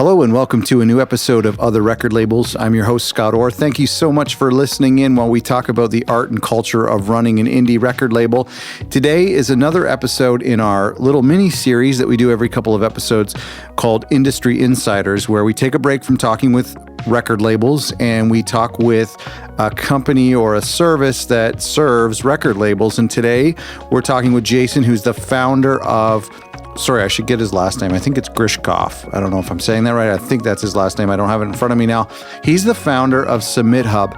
Hello and welcome to a new episode of Other Record Labels. I'm your host, Scott Orr. Thank you so much for listening in while we talk about the art and culture of running an indie record label. Today is another episode in our little mini-series that we do every couple of episodes called Industry Insiders, where we take a break from talking with record labels and we talk with a company or a service that serves record labels. And today we're talking with Jason, who's the founder of... Sorry, I should get his last name. I think it's Grishkoff. I don't know if I'm saying that right. I think that's his last name. I don't have it in front of me now. He's the founder of SubmitHub.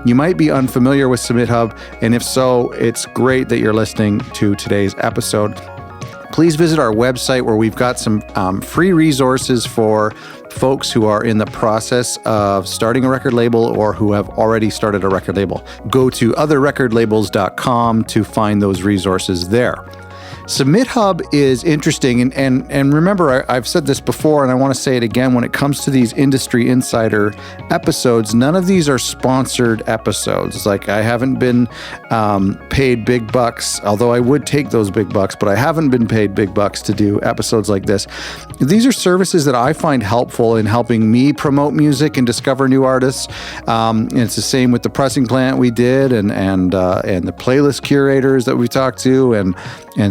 You might be unfamiliar with SubmitHub, and if so, it's great that you're listening to today's episode. Please visit our website where we've got some free resources for folks who are in the process of starting a record label or who have already started a record label. Go to otherrecordlabels.com to find those resources there. SubmitHub is interesting, and remember, I've said this before, and I want to say it again, when it comes to these Industry Insider episodes, none of these are sponsored episodes. Like, I haven't been paid big bucks, although I would take those big bucks, but I haven't been paid big bucks to do episodes like this. These are services that I find helpful in helping me promote music and discover new artists. And it's the same with the pressing plant we did, and the playlist curators that we talked to, and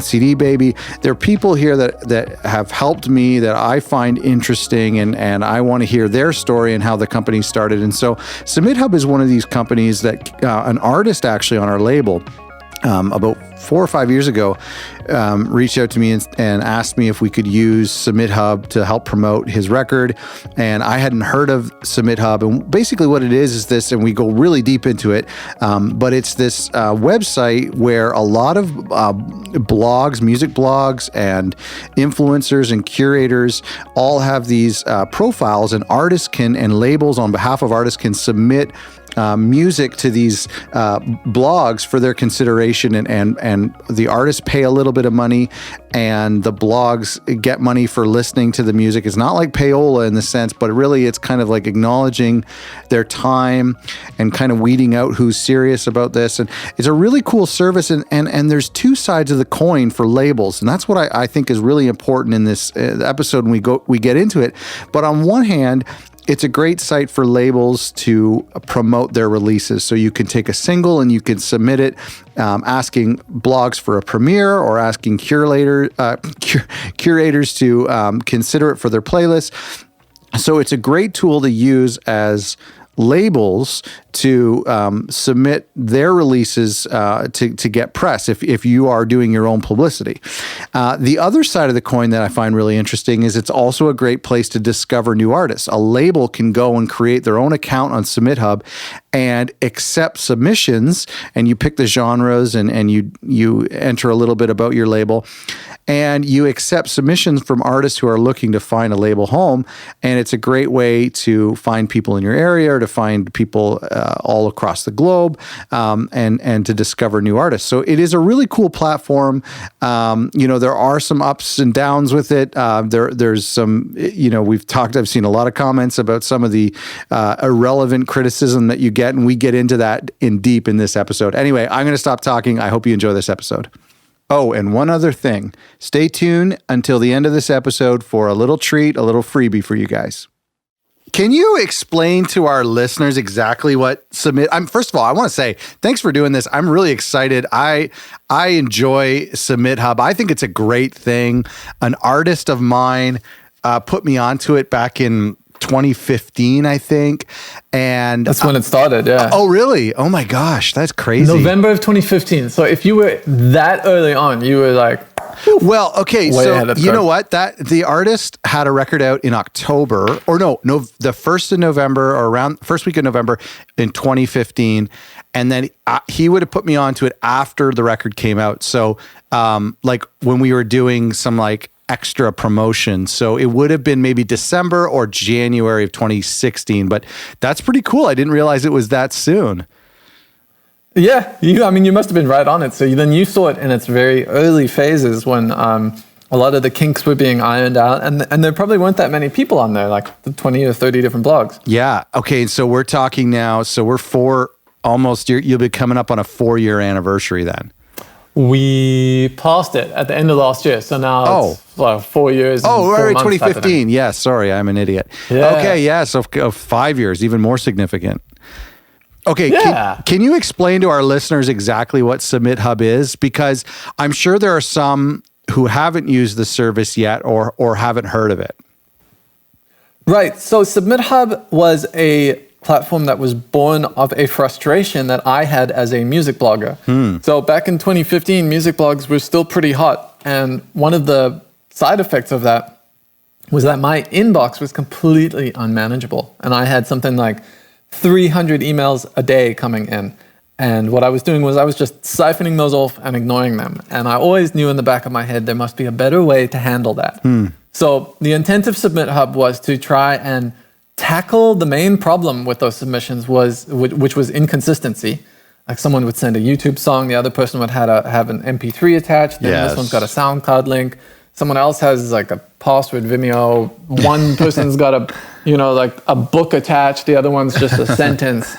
CD Baby. There are people here that have helped me that I find interesting, and I want to hear their story and how the company started. And so SubmitHub is one of these companies that an artist actually on our label about 4 or 5 years ago reached out to me and asked me if we could use SubmitHub to help promote his record. And I hadn't heard of SubmitHub. And basically what it is this, and we go really deep into it, but it's this website where a lot of blogs, music blogs, and influencers and curators all have these profiles, and artists and labels on behalf of artists can submit music to these blogs for their consideration, and the artists pay a little bit of money and the blogs get money for listening to the music. It's not like payola in the sense, but really it's kind of like acknowledging their time and kind of weeding out who's serious about this. And it's a really cool service, and there's two sides of the coin for labels, and that's what I think is really important in this episode when we get into it. But on one hand, it's a great site for labels to promote their releases. So you can take a single and you can submit it, asking blogs for a premiere or asking curators to consider it for their playlist. So it's a great tool to use as labels to submit their releases to get press if you are doing your own publicity. The other side of the coin that I find really interesting is it's also a great place to discover new artists. A label can go and create their own account on SubmitHub and accept submissions, and you pick the genres and you enter a little bit about your label, and you accept submissions from artists who are looking to find a label home. And it's a great way to find people in your area or to find people all across the globe, and to discover new artists. So it is a really cool platform. There are some ups and downs with it. There's some, I've seen a lot of comments about some of the irrelevant criticism that you get, and we get into that in deep in this episode. Anyway, I'm going to stop talking. I hope you enjoy this episode. Oh, and one other thing. Stay tuned until the end of this episode for a little treat, a little freebie for you guys. Can you explain to our listeners exactly what first of all, I want to say thanks for doing this. I'm really excited. I enjoy SubmitHub. I think it's a great thing. An artist of mine put me onto it back in 2015, I think. And that's when it started, yeah. Oh, really? Oh my gosh, that's crazy. November of 2015. So if you were that early on, you were like... Well, okay, so you know what? The artist had a record out in October, the 1st of November, or around first week of November in 2015, and then he would have put me onto it after the record came out. So, like when we were doing some like extra promotion, so it would have been maybe December or January of 2016. But that's pretty cool. I didn't realize it was that soon. Yeah, you must have been right on it. So then you saw it in its very early phases when a lot of the kinks were being ironed out, and there probably weren't that many people on there, like 20 or 30 different blogs. Yeah. Okay. So we're talking now. So we're you'll be coming up on a 4-year anniversary then. We passed it at the end of last year. So now it's 4 years. Oh, and 4 right, months 2015. Yes, sorry, I'm an idiot. Yeah. Okay, yeah, so 5 years, even more significant. Okay, Yeah. can you explain to our listeners exactly what SubmitHub is? Because I'm sure there are some who haven't used the service yet or haven't heard of it. Right. So SubmitHub was a platform that was born of a frustration that I had as a music blogger. So back in 2015, music blogs were still pretty hot. And one of the side effects of that was that my inbox was completely unmanageable. And I had something like 300 emails a day coming in. And what I was doing was I was just siphoning those off and ignoring them. And I always knew in the back of my head there must be a better way to handle that. So the intent of SubmitHub was to try and tackle the main problem with those submissions, which was inconsistency. Like someone would send a YouTube song, the other person would have an MP3 attached, then this one's got a SoundCloud link. Someone else has like a password Vimeo. One person's got a book attached, the other one's just a sentence.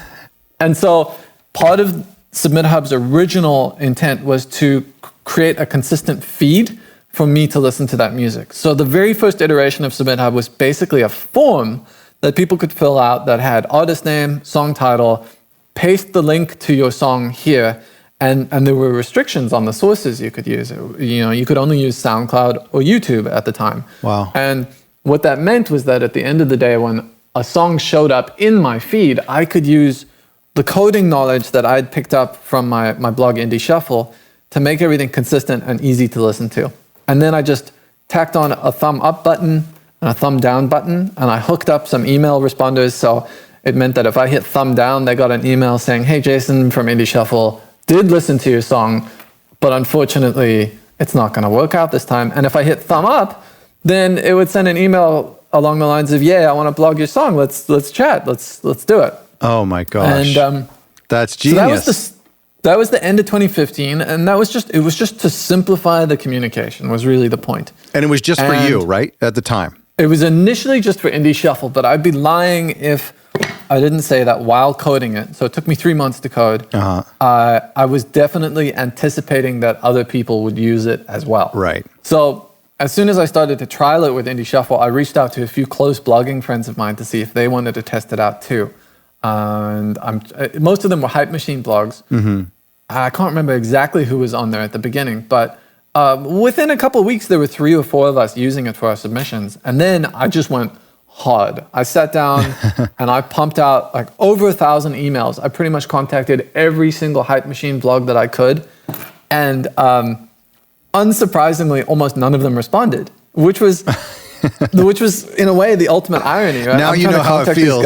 And so part of SubmitHub's original intent was to create a consistent feed for me to listen to that music. So the very first iteration of SubmitHub was basically a form that people could fill out that had artist name, song title, paste the link to your song here, and there were restrictions on the sources you could use. You could only use SoundCloud or YouTube at the time. Wow. And what that meant was that at the end of the day, when a song showed up in my feed, I could use the coding knowledge that I'd picked up from my blog Indie Shuffle to make everything consistent and easy to listen to. And then I just tacked on a thumb up button and a thumb down button, and I hooked up some email responders. So it meant that if I hit thumb down, they got an email saying, "Hey, Jason from Indie Shuffle did listen to your song, but unfortunately, it's not going to work out this time." And if I hit thumb up, then it would send an email along the lines of, "Yeah, I want to blog your song. Let's chat. Let's do it." Oh my gosh. And that's genius. So that was the end of 2015, and it was just to simplify the communication was really the point. And it was just for you, right? At the time. It was initially just for Indie Shuffle, but I'd be lying if I didn't say that while coding it. So it took me 3 months to code. I was definitely anticipating that other people would use it as well. Right. So as soon as I started to trial it with Indie Shuffle, I reached out to a few close blogging friends of mine to see if they wanted to test it out too. And most of them were Hype Machine blogs. I can't remember exactly who was on there at the beginning, but within a couple of weeks, there were 3 or 4 of us using it for our submissions. And then I just went hard. I sat down and I pumped out like over 1,000 emails. I pretty much contacted every single Hype Machine blog that I could. And unsurprisingly, almost none of them responded, which was in a way the ultimate irony, right? Now you know how it feels.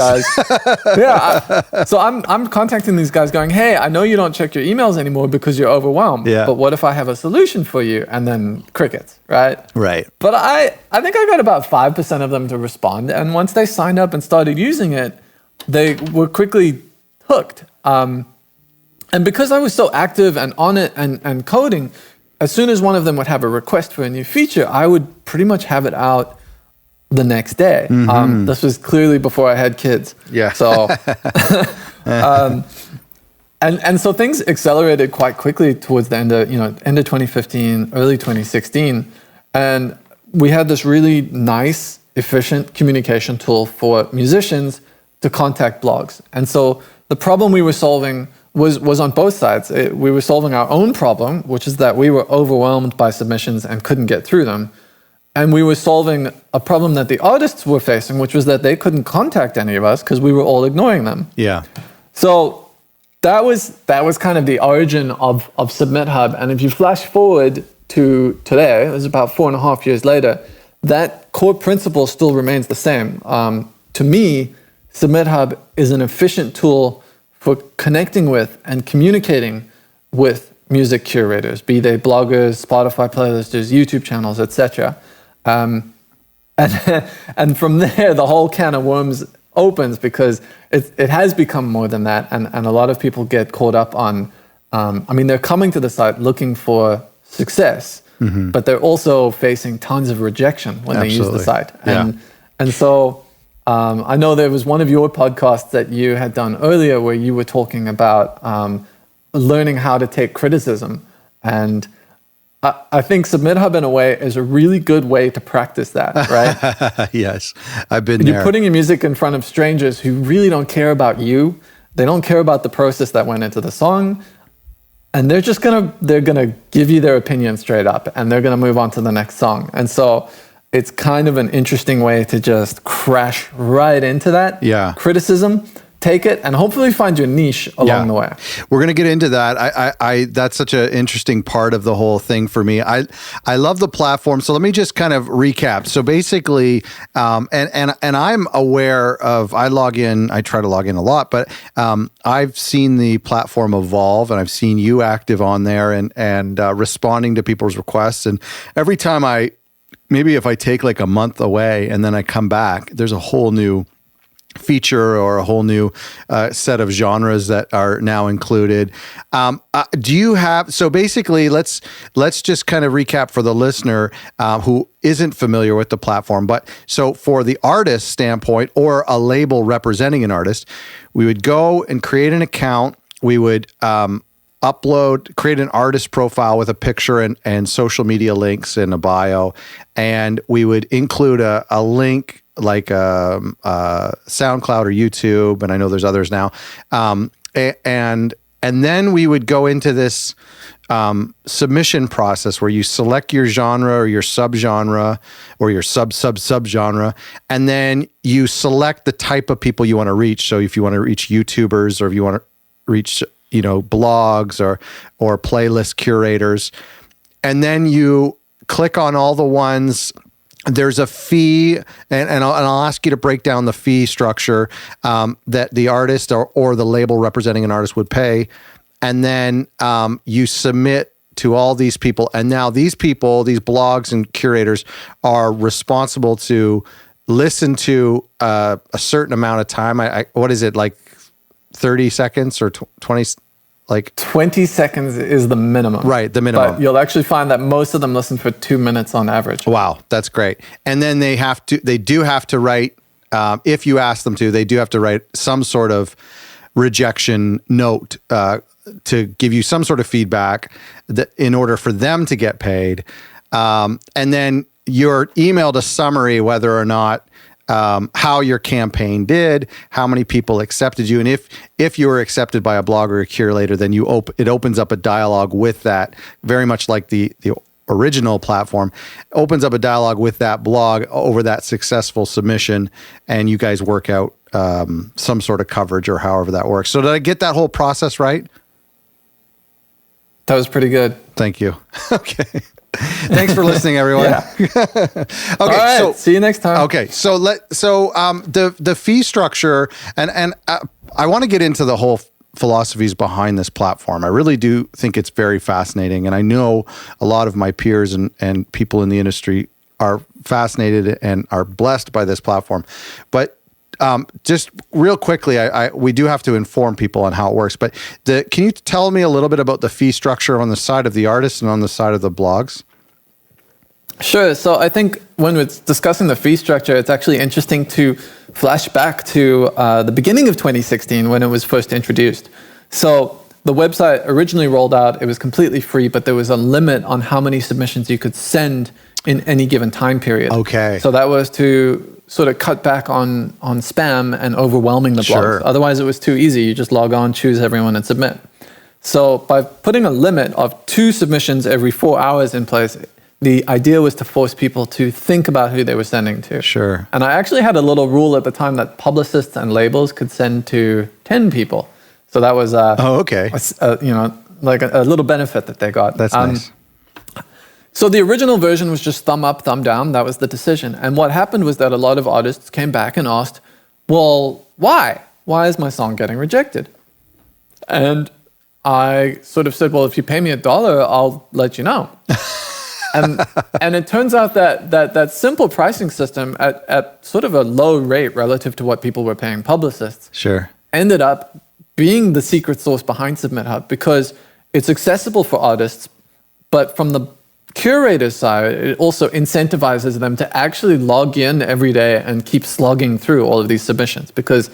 So I'm contacting these guys going, "Hey, I know you don't check your emails anymore because you're overwhelmed. Yeah. But what if I have a solution for you?" And then crickets, right? Right. But I think I got about 5% of them to respond. And once they signed up and started using it, they were quickly hooked. And because I was so active and on it and coding, as soon as one of them would have a request for a new feature, I would pretty much have it out the next day. This was clearly before I had kids. Yeah. So, and so things accelerated quite quickly towards the end of 2015, early 2016, and we had this really nice, efficient communication tool for musicians to contact blogs. And so the problem we were solving was on both sides. We were solving our own problem, which is that we were overwhelmed by submissions and couldn't get through them. And we were solving a problem that the artists were facing, which was that they couldn't contact any of us because we were all ignoring them. Yeah. So that was kind of the origin of SubmitHub. And if you flash forward to today, it was about 4.5 years later, that core principle still remains the same. To me, SubmitHub is an efficient tool for connecting with and communicating with music curators, be they bloggers, Spotify playlisters, YouTube channels, etc. And from there, the whole can of worms opens because it has become more than that. And a lot of people get caught up on, they're coming to the site looking for success, but they're also facing tons of rejection when they use the site. And so I know there was one of your podcasts that you had done earlier where you were talking about learning how to take criticism. And I think SubmitHub in a way is a really good way to practice that, right? Yes, I've been there. You're putting your music in front of strangers who really don't care about you. They don't care about the process that went into the song. And they're gonna give you their opinion straight up, and they're gonna move on to the next song. And so it's kind of an interesting way to just crash right into that criticism, take it, and hopefully find your niche along the way. We're going to get into that. I that's such an interesting part of the whole thing for me. I love the platform. So let me just kind of recap. So basically, and I'm aware of, I try to log in a lot, but I've seen the platform evolve, and I've seen you active on there and responding to people's requests. And every time maybe if I take like a month away and then I come back, there's a whole new feature or a whole new set of genres that are now included. Do you have, so basically let's just kind of recap for the listener who isn't familiar with the platform. But so for the artist standpoint or a label representing an artist, we would go and create an account. We would create an artist profile with a picture and social media links in a bio. And we would include a link like SoundCloud or YouTube, and I know there's others now. And then we would go into this submission process where you select your genre or your subgenre or your subgenre, and then you select the type of people you want to reach. So if you want to reach YouTubers, or if you want to reach blogs or playlist curators, and then you click on all the ones. There's a fee, and I'll ask you to break down the fee structure that the artist or the label representing an artist would pay, and then you submit to all these people. And now these people, these blogs and curators, are responsible to listen to a certain amount of time. What is it, like 30 seconds or 20? Like 20 seconds is the minimum. Right, the minimum. But you'll actually find that most of them listen for 2 minutes on average. Wow, that's great. And then they do have to write, if you ask them to, they do have to write some sort of rejection note to give you some sort of feedback in order for them to get paid. And then you're emailed a summary whether or not how your campaign did, how many people accepted you, and if you were accepted by a blogger or a curator, then it opens up a dialogue with that, very much like the original platform, opens up a dialogue with that blog over that successful submission, and you guys work out some sort of coverage or however that works. So did I get that whole process right? That was pretty good. Thank you. Okay. Thanks for listening, everyone. Okay, all right, so see you next time. Okay, so the fee structure, and I want to get into the whole philosophies behind this platform. I really do think it's very fascinating, and I know a lot of my peers and people in the industry are fascinated and are blessed by this platform. But just real quickly, we do have to inform people on how it works. But can you tell me a little bit about the fee structure on the side of the artists and on the side of the blogs? Sure. So I think when we're discussing the fee structure, it's actually interesting to flash back to the beginning of 2016 when it was first introduced. So the website originally rolled out, it was completely free, but there was a limit on how many submissions you could send in any given time period. Okay. So that was to sort of cut back on spam and overwhelming the blogs. Sure. Otherwise, it was too easy. You just log on, choose everyone, and submit. So by putting a limit of 2 submissions every 4 hours in place, the idea was to force people to think about who they were sending to. Sure. And I actually had a little rule at the time that publicists and labels could send to 10 people. So that was like a little benefit that they got. That's nice. So the original version was just thumb up, thumb down. That was the decision. And what happened was that a lot of artists came back and asked, well, why? Why is my song getting rejected? And I sort of said, well, if you pay me $1, I'll let you know. And it turns out that simple pricing system at sort of a low rate relative to what people were paying publicists ended up being the secret sauce behind SubmitHub, because it's accessible for artists, but from the curator's side, it also incentivizes them to actually log in every day and keep slogging through all of these submissions, because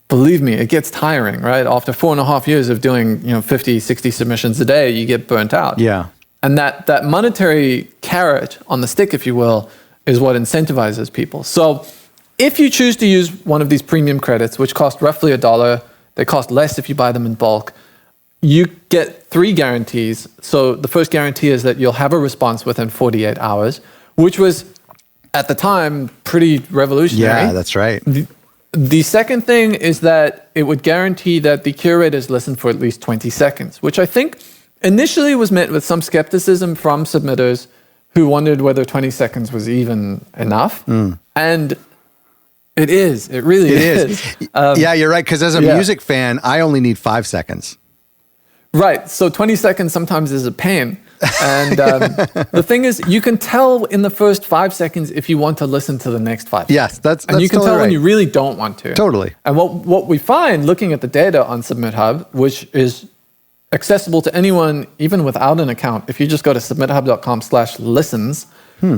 believe me, it gets tiring, right? After 4.5 years of doing 50, 60 submissions a day, you get burnt out. Yeah. And that monetary carrot on the stick, if you will, is what incentivizes people. So if you choose to use one of these premium credits, which cost roughly $1, they cost less if you buy them in bulk, you get 3 guarantees. So the first guarantee is that you'll have a response within 48 hours, which was, at the time, pretty revolutionary. Yeah, that's right. The second thing is that it would guarantee that the curators listen for at least 20 seconds, which I think initially was met with some skepticism from submitters who wondered whether 20 seconds was even enough. And it is. It really is. Yeah, you're right. Because as a music fan, I only need 5 seconds. Right. So 20 seconds sometimes is a pain. And the thing is, you can tell in the first 5 seconds if you want to listen to the next 5 seconds. Yes, that's and you can totally tell right. when you really don't want to. Totally. And what we find looking at the data on SubmitHub, which is accessible to anyone, even without an account, if you just go to submithub.com/listens,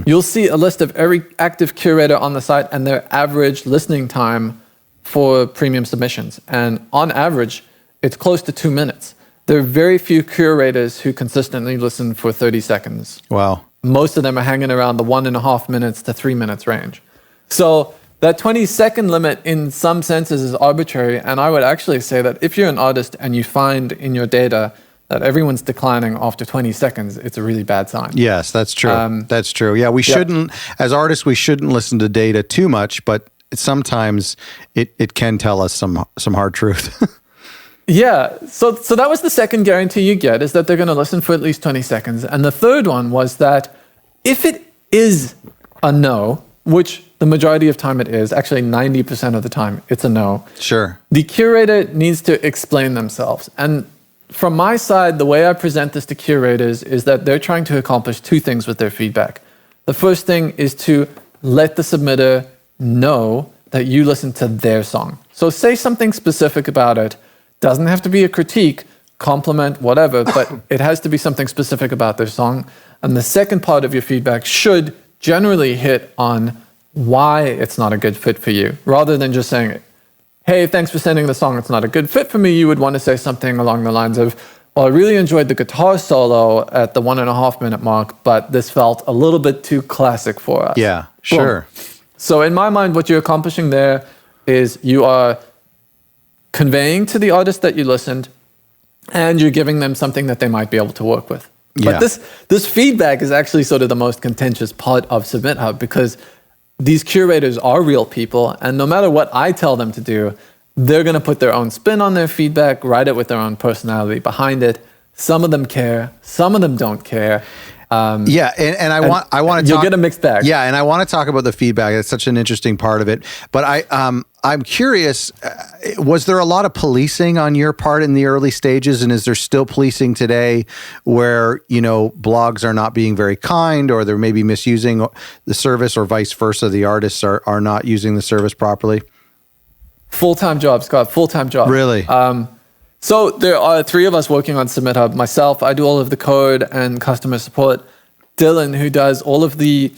you'll see a list of every active curator on the site and their average listening time for premium submissions. And on average, it's close to 2 minutes. There are very few curators who consistently listen for 30 seconds. Wow. Most of them are hanging around the 1.5 minutes to 3 minutes range. So that 20-second limit in some senses is arbitrary. And I would actually say that if you're an artist and you find in your data that everyone's declining after 20 seconds, it's a really bad sign. Yes, that's true. That's true. Yeah, we shouldn't, as artists, we shouldn't listen to data too much, but sometimes it can tell us some hard truth. Yeah, so that was the second guarantee you get, is that they're going to listen for at least 20 seconds. And the third one was that if it is a no, which the majority of time it is, actually 90% of the time it's a no. Sure. The curator needs to explain themselves. And from my side, the way I present this to curators is that they're trying to accomplish 2 things with their feedback. The first thing is to let the submitter know that you listen to their song. So say something specific about it. Doesn't have to be a critique, compliment, whatever, but it has to be something specific about their song. And the second part of your feedback should generally hit on why it's not a good fit for you, rather than just saying, hey, thanks for sending the song, it's not a good fit for me. You would want to say something along the lines of, well, I really enjoyed the guitar solo at the 1.5 minute mark, but this felt a little bit too classic for us. Yeah, sure. Boom. So in my mind, what you're accomplishing there is you are conveying to the artist that you listened, and you're giving them something that they might be able to work with. Yeah. But this feedback is actually sort of the most contentious part of SubmitHub, because these curators are real people, and no matter what I tell them to do, they're going to put their own spin on their feedback, write it with their own personality behind it. Some of them care, some of them don't care. Yeah, and I want to talk. You'll get a mixed bag. Yeah, and I want to talk about the feedback. It's such an interesting part of it. But I'm curious. Was there a lot of policing on your part in the early stages, and is there still policing today, where blogs are not being very kind, or they're maybe misusing the service, or vice versa? The artists are not using the service properly. Full-time job, Scott. Full-time job. Really? So there are 3 of us working on SubmitHub. Myself, I do all of the code and customer support. Dylan, who does all of the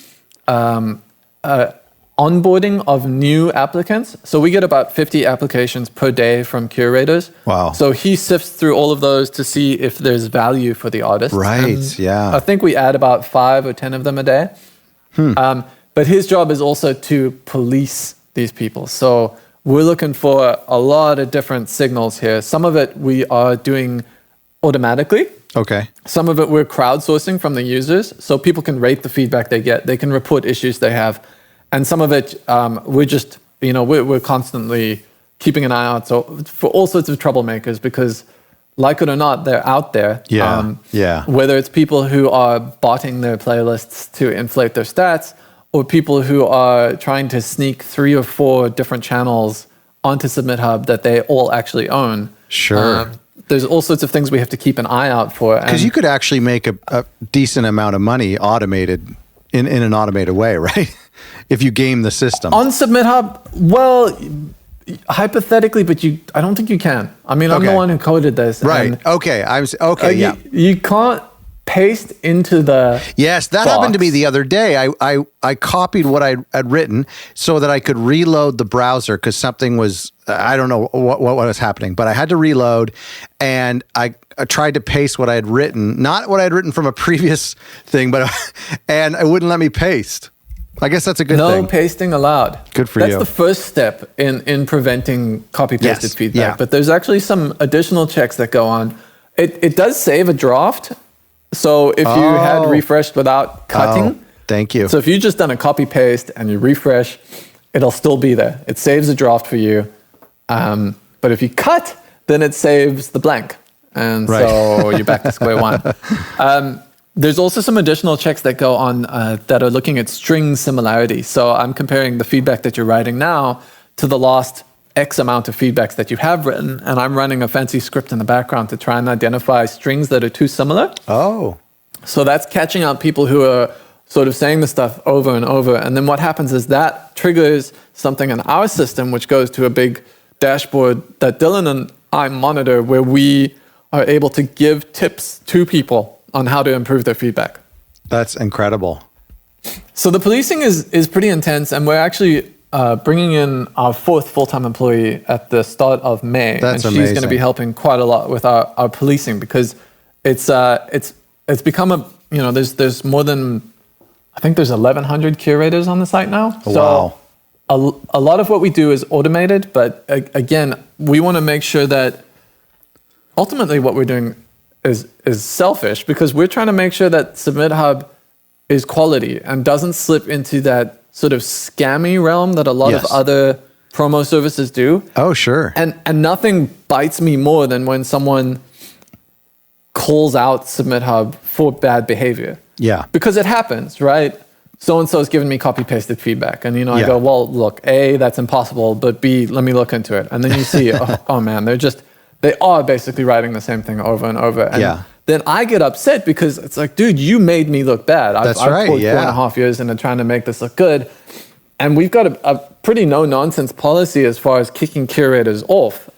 onboarding of new applicants. So we get about 50 applications per day from curators. Wow. So he sifts through all of those to see if there's value for the artists. Right, yeah. I think we add about 5 or 10 of them a day. But his job is also to police these people. So we're looking for a lot of different signals here. Some of it we are doing automatically. Okay. Some of it we're crowdsourcing from the users, so people can rate the feedback they get. They can report issues they have. And some of it we're just, we're constantly keeping an eye out for all sorts of troublemakers, because like it or not, they're out there. Yeah. Yeah. Whether it's people who are botting their playlists to inflate their stats, or people who are trying to sneak 3 or 4 different channels onto SubmitHub that they all actually own. Sure. There's all sorts of things we have to keep an eye out for. Because you could actually make a decent amount of money automated in an automated way, right? If you game the system. On SubmitHub, well, hypothetically, but I don't think you can. I mean, I'm the one who coded this. Right. Okay. Yeah. You can't paste into the Yes, that box. happened to me the other day. I copied what I had written so that I could reload the browser because something was, I don't know what was happening, but I had to reload, and I tried to paste what I had written, not what I had written from a previous thing, but and it wouldn't let me paste. I guess that's a good thing. No pasting allowed. Good for That's you. the first step in preventing copy-pasted Yes, feedback. yeah. But there's actually some additional checks that go on. It does save a draft. So if you had refreshed without cutting. Thank you. So if you just done a copy-paste and you refresh, it'll still be there. It saves a draft for you. But if you cut, then it saves the blank. And so you're back to square one. There's also some additional checks that go on that are looking at string similarity. So I'm comparing the feedback that you're writing now to the last X amount of feedbacks that you have written, and I'm running a fancy script in the background to try and identify strings that are too similar. Oh. So that's catching out people who are sort of saying the stuff over and over. And then what happens is that triggers something in our system, which goes to a big dashboard that Dylan and I monitor, where we are able to give tips to people on how to improve their feedback. That's incredible. So the policing is pretty intense, and we're actually bringing in our 4th full-time employee at the start of May. That's and she's amazing. going to be helping quite a lot with our policing, because it's become a, there's more than, I think there's 1,100 curators on the site now. Wow. So a lot of what we do is automated, but again, we want to make sure that ultimately what we're doing is selfish, because we're trying to make sure that SubmitHub is quality and doesn't slip into that sort of scammy realm that a lot of other promo services do. Oh, sure. And nothing bites me more than when someone calls out SubmitHub for bad behavior. Yeah. Because it happens, right? So-and-so's given me copy-pasted feedback. And, I go, well, look, A, that's impossible, but B, let me look into it. And then you see, oh man, they are basically writing the same thing over and over. And then I get upset because it's like, dude, you made me look bad. I've poured 4.5 years into trying to make this look good. And we've got a pretty no-nonsense policy as far as kicking curators off,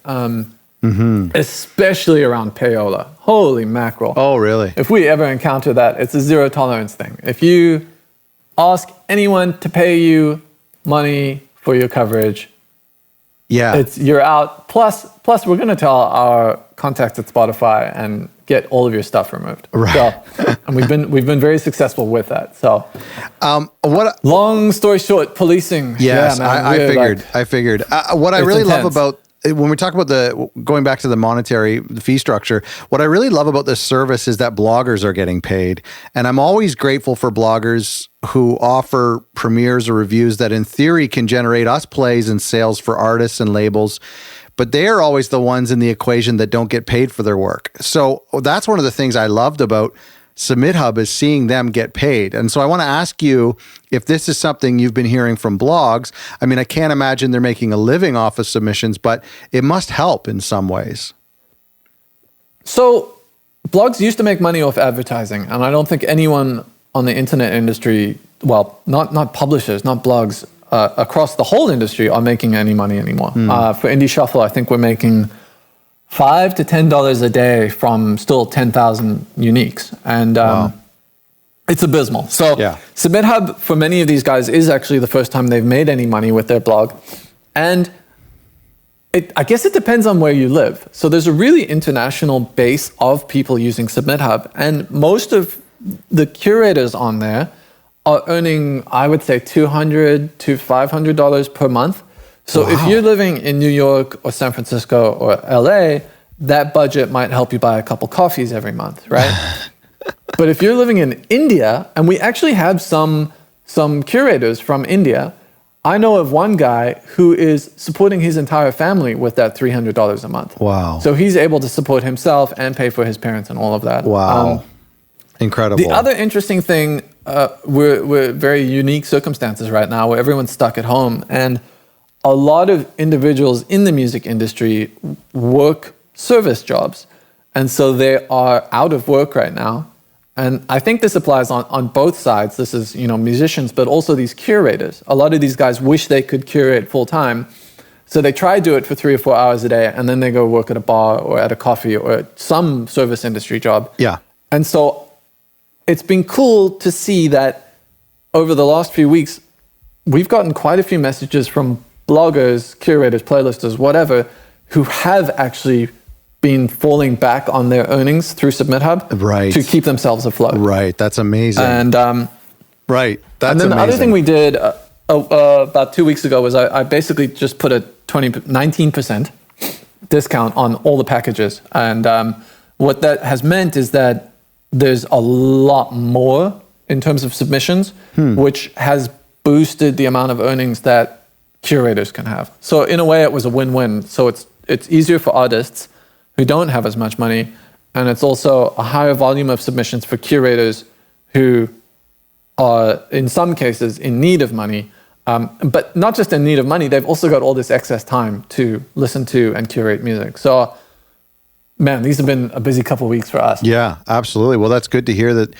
especially around payola. Holy mackerel. Oh, really? If we ever encounter that, it's a zero tolerance thing. If you ask anyone to pay you money for your coverage, you're out. Plus, we're going to tell our contacts at Spotify and get all of your stuff removed. Right. So, and we've been very successful with that. So, long story short, policing. Yes, man, I figured. What I really love about, when we talk about going back to the fee structure, what I really love about this service is that bloggers are getting paid. And I'm always grateful for bloggers who offer premieres or reviews that in theory can generate us plays and sales for artists and labels. But they're always the ones in the equation that don't get paid for their work. So that's one of the things I loved about SubmitHub, is seeing them get paid. And so I want to ask you if this is something you've been hearing from blogs. I mean, I can't imagine they're making a living off of submissions, but it must help in some ways. So blogs used to make money off advertising, and I don't think anyone on the internet industry, well, not publishers, not blogs, across the whole industry are making any money anymore. For Indie Shuffle, I think we're making $5 to $10 a day from still 10,000 uniques. And it's abysmal. So SubmitHub, for many of these guys, is actually the first time they've made any money with their blog. And I guess it depends on where you live. So there's a really international base of people using SubmitHub. And most of the curators on there are earning, I would say, $200 to $500 per month. So if you're living in New York or San Francisco or LA, that budget might help you buy a couple coffees every month, right? But if you're living in India, and we actually have some curators from India, I know of one guy who is supporting his entire family with that $300 a month. Wow. So he's able to support himself and pay for his parents and all of that. Wow. Incredible. The other interesting thing, we're very unique circumstances right now where everyone's stuck at home, and a lot of individuals in the music industry work service jobs. And so they are out of work right now. And I think this applies on both sides. This is, musicians, but also these curators. A lot of these guys wish they could curate full time. So they try to do it for 3 or 4 hours a day, and then they go work at a bar or at a coffee or some service industry job. Yeah. And so it's been cool to see that over the last few weeks, we've gotten quite a few messages from bloggers, curators, playlisters, whatever, who have actually been falling back on their earnings through SubmitHub to keep themselves afloat. Right, that's amazing. And right, that's and then amazing. The other thing we did about 2 weeks ago was I basically just put a 19% discount on all the packages. And what that has meant is that there's a lot more in terms of submissions, which has boosted the amount of earnings that curators can have. So in a way, it was a win-win. So it's easier for artists who don't have as much money, and it's also a higher volume of submissions for curators who are, in some cases, in need of money. But not just in need of money, they've also got all this excess time to listen to and curate music. So, man, these have been a busy couple of weeks for us. Yeah, absolutely. Well, that's good to hear that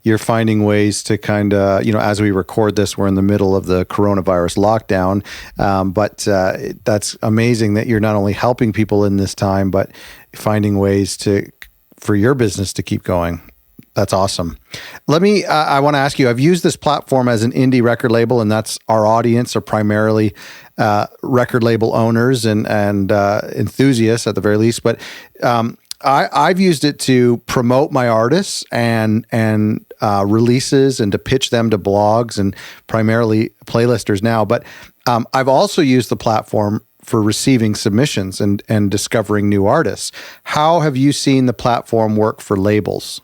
you're finding ways to kind of, as we record this, we're in the middle of the coronavirus lockdown. But that's amazing that you're not only helping people in this time, but finding ways for your business to keep going. That's awesome. I want to ask you, I've used this platform as an indie record label, and that's our audience are primarily record label owners and enthusiasts at the very least. But I've used it to promote my artists and releases and to pitch them to blogs and primarily playlisters now. But I've also used the platform for receiving submissions and discovering new artists. How have you seen the platform work for labels?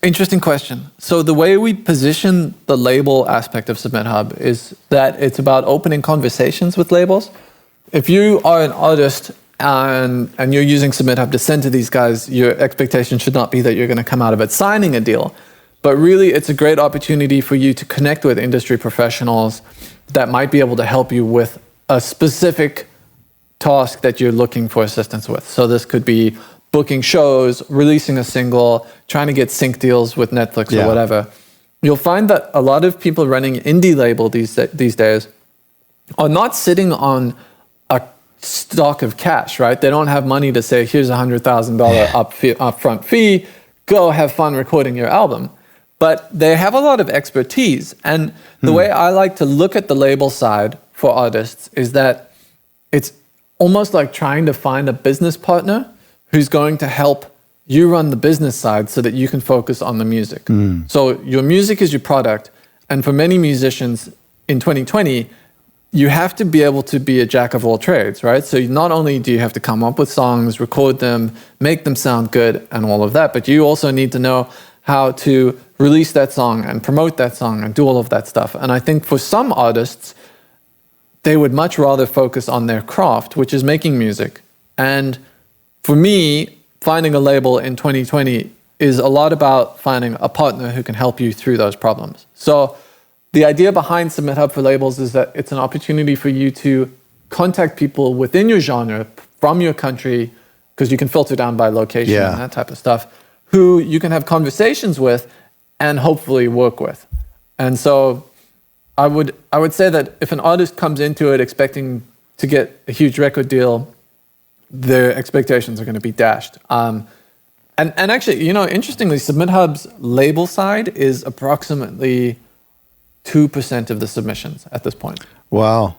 Interesting question. So the way we position the label aspect of SubmitHub is that it's about opening conversations with labels. If you are an artist and you're using SubmitHub to send to these guys, your expectation should not be that you're going to come out of it signing a deal. But really, it's a great opportunity for you to connect with industry professionals that might be able to help you with a specific task that you're looking for assistance with. So this could be booking shows, releasing a single, trying to get sync deals with Netflix or whatever. You'll find that a lot of people running indie label these days are not sitting on a stock of cash, right? They don't have money to say, here's $100,000 upfront fee, go have fun recording your album. But they have a lot of expertise. And the way I like to look at the label side for artists is that it's almost like trying to find a business partner who's going to help you run the business side so that you can focus on the music. So your music is your product. And for many musicians in 2020, you have to be able to be a jack of all trades, right? So not only do you have to come up with songs, record them, make them sound good and all of that, but you also need to know how to release that song and promote that song and do all of that stuff. And I think for some artists, they would much rather focus on their craft, which is making music. And for me, finding a label in 2020 is a lot about finding a partner who can help you through those problems. So the idea behind SubmitHub for labels is that it's an opportunity for you to contact people within your genre, from your country, because you can filter down by location and that type of stuff, who you can have conversations with and hopefully work with. And so I would say that if an artist comes into it expecting to get a huge record deal, their expectations are going to be dashed. And actually, interestingly, SubmitHub's label side is approximately 2% of the submissions at this point. Wow.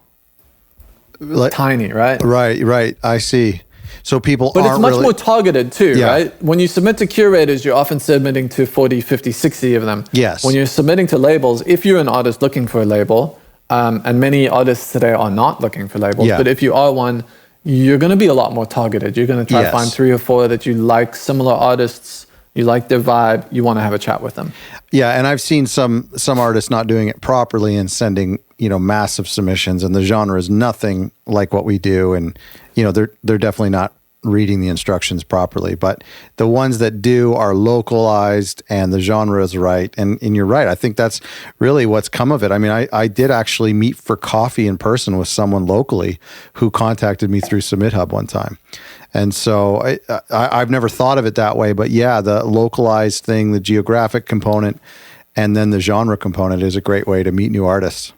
Tiny, right? Right. I see. So people But aren't it's much more targeted too, Yeah. right? When you submit to curators, you're often submitting to 40, 50, 60 of them. Yes. When you're submitting to labels, if you're an artist looking for a label, and many artists today are not looking for labels, but if you are one, you're going to be a lot more targeted. You're going to try to find 3 or 4 that you like, similar artists, you like their vibe, you want to have a chat with them. Yeah, and I've seen some artists not doing it properly and sending, massive submissions, and the genre is nothing like what we do, and they're definitely not reading the instructions properly. But the ones that do are localized and the genre is right. And you're right. I think that's really what's come of it. I mean, I did actually meet for coffee in person with someone locally who contacted me through SubmitHub one time. And so I've never thought of it that way, but yeah, the localized thing, the geographic component, and then the genre component is a great way to meet new artists.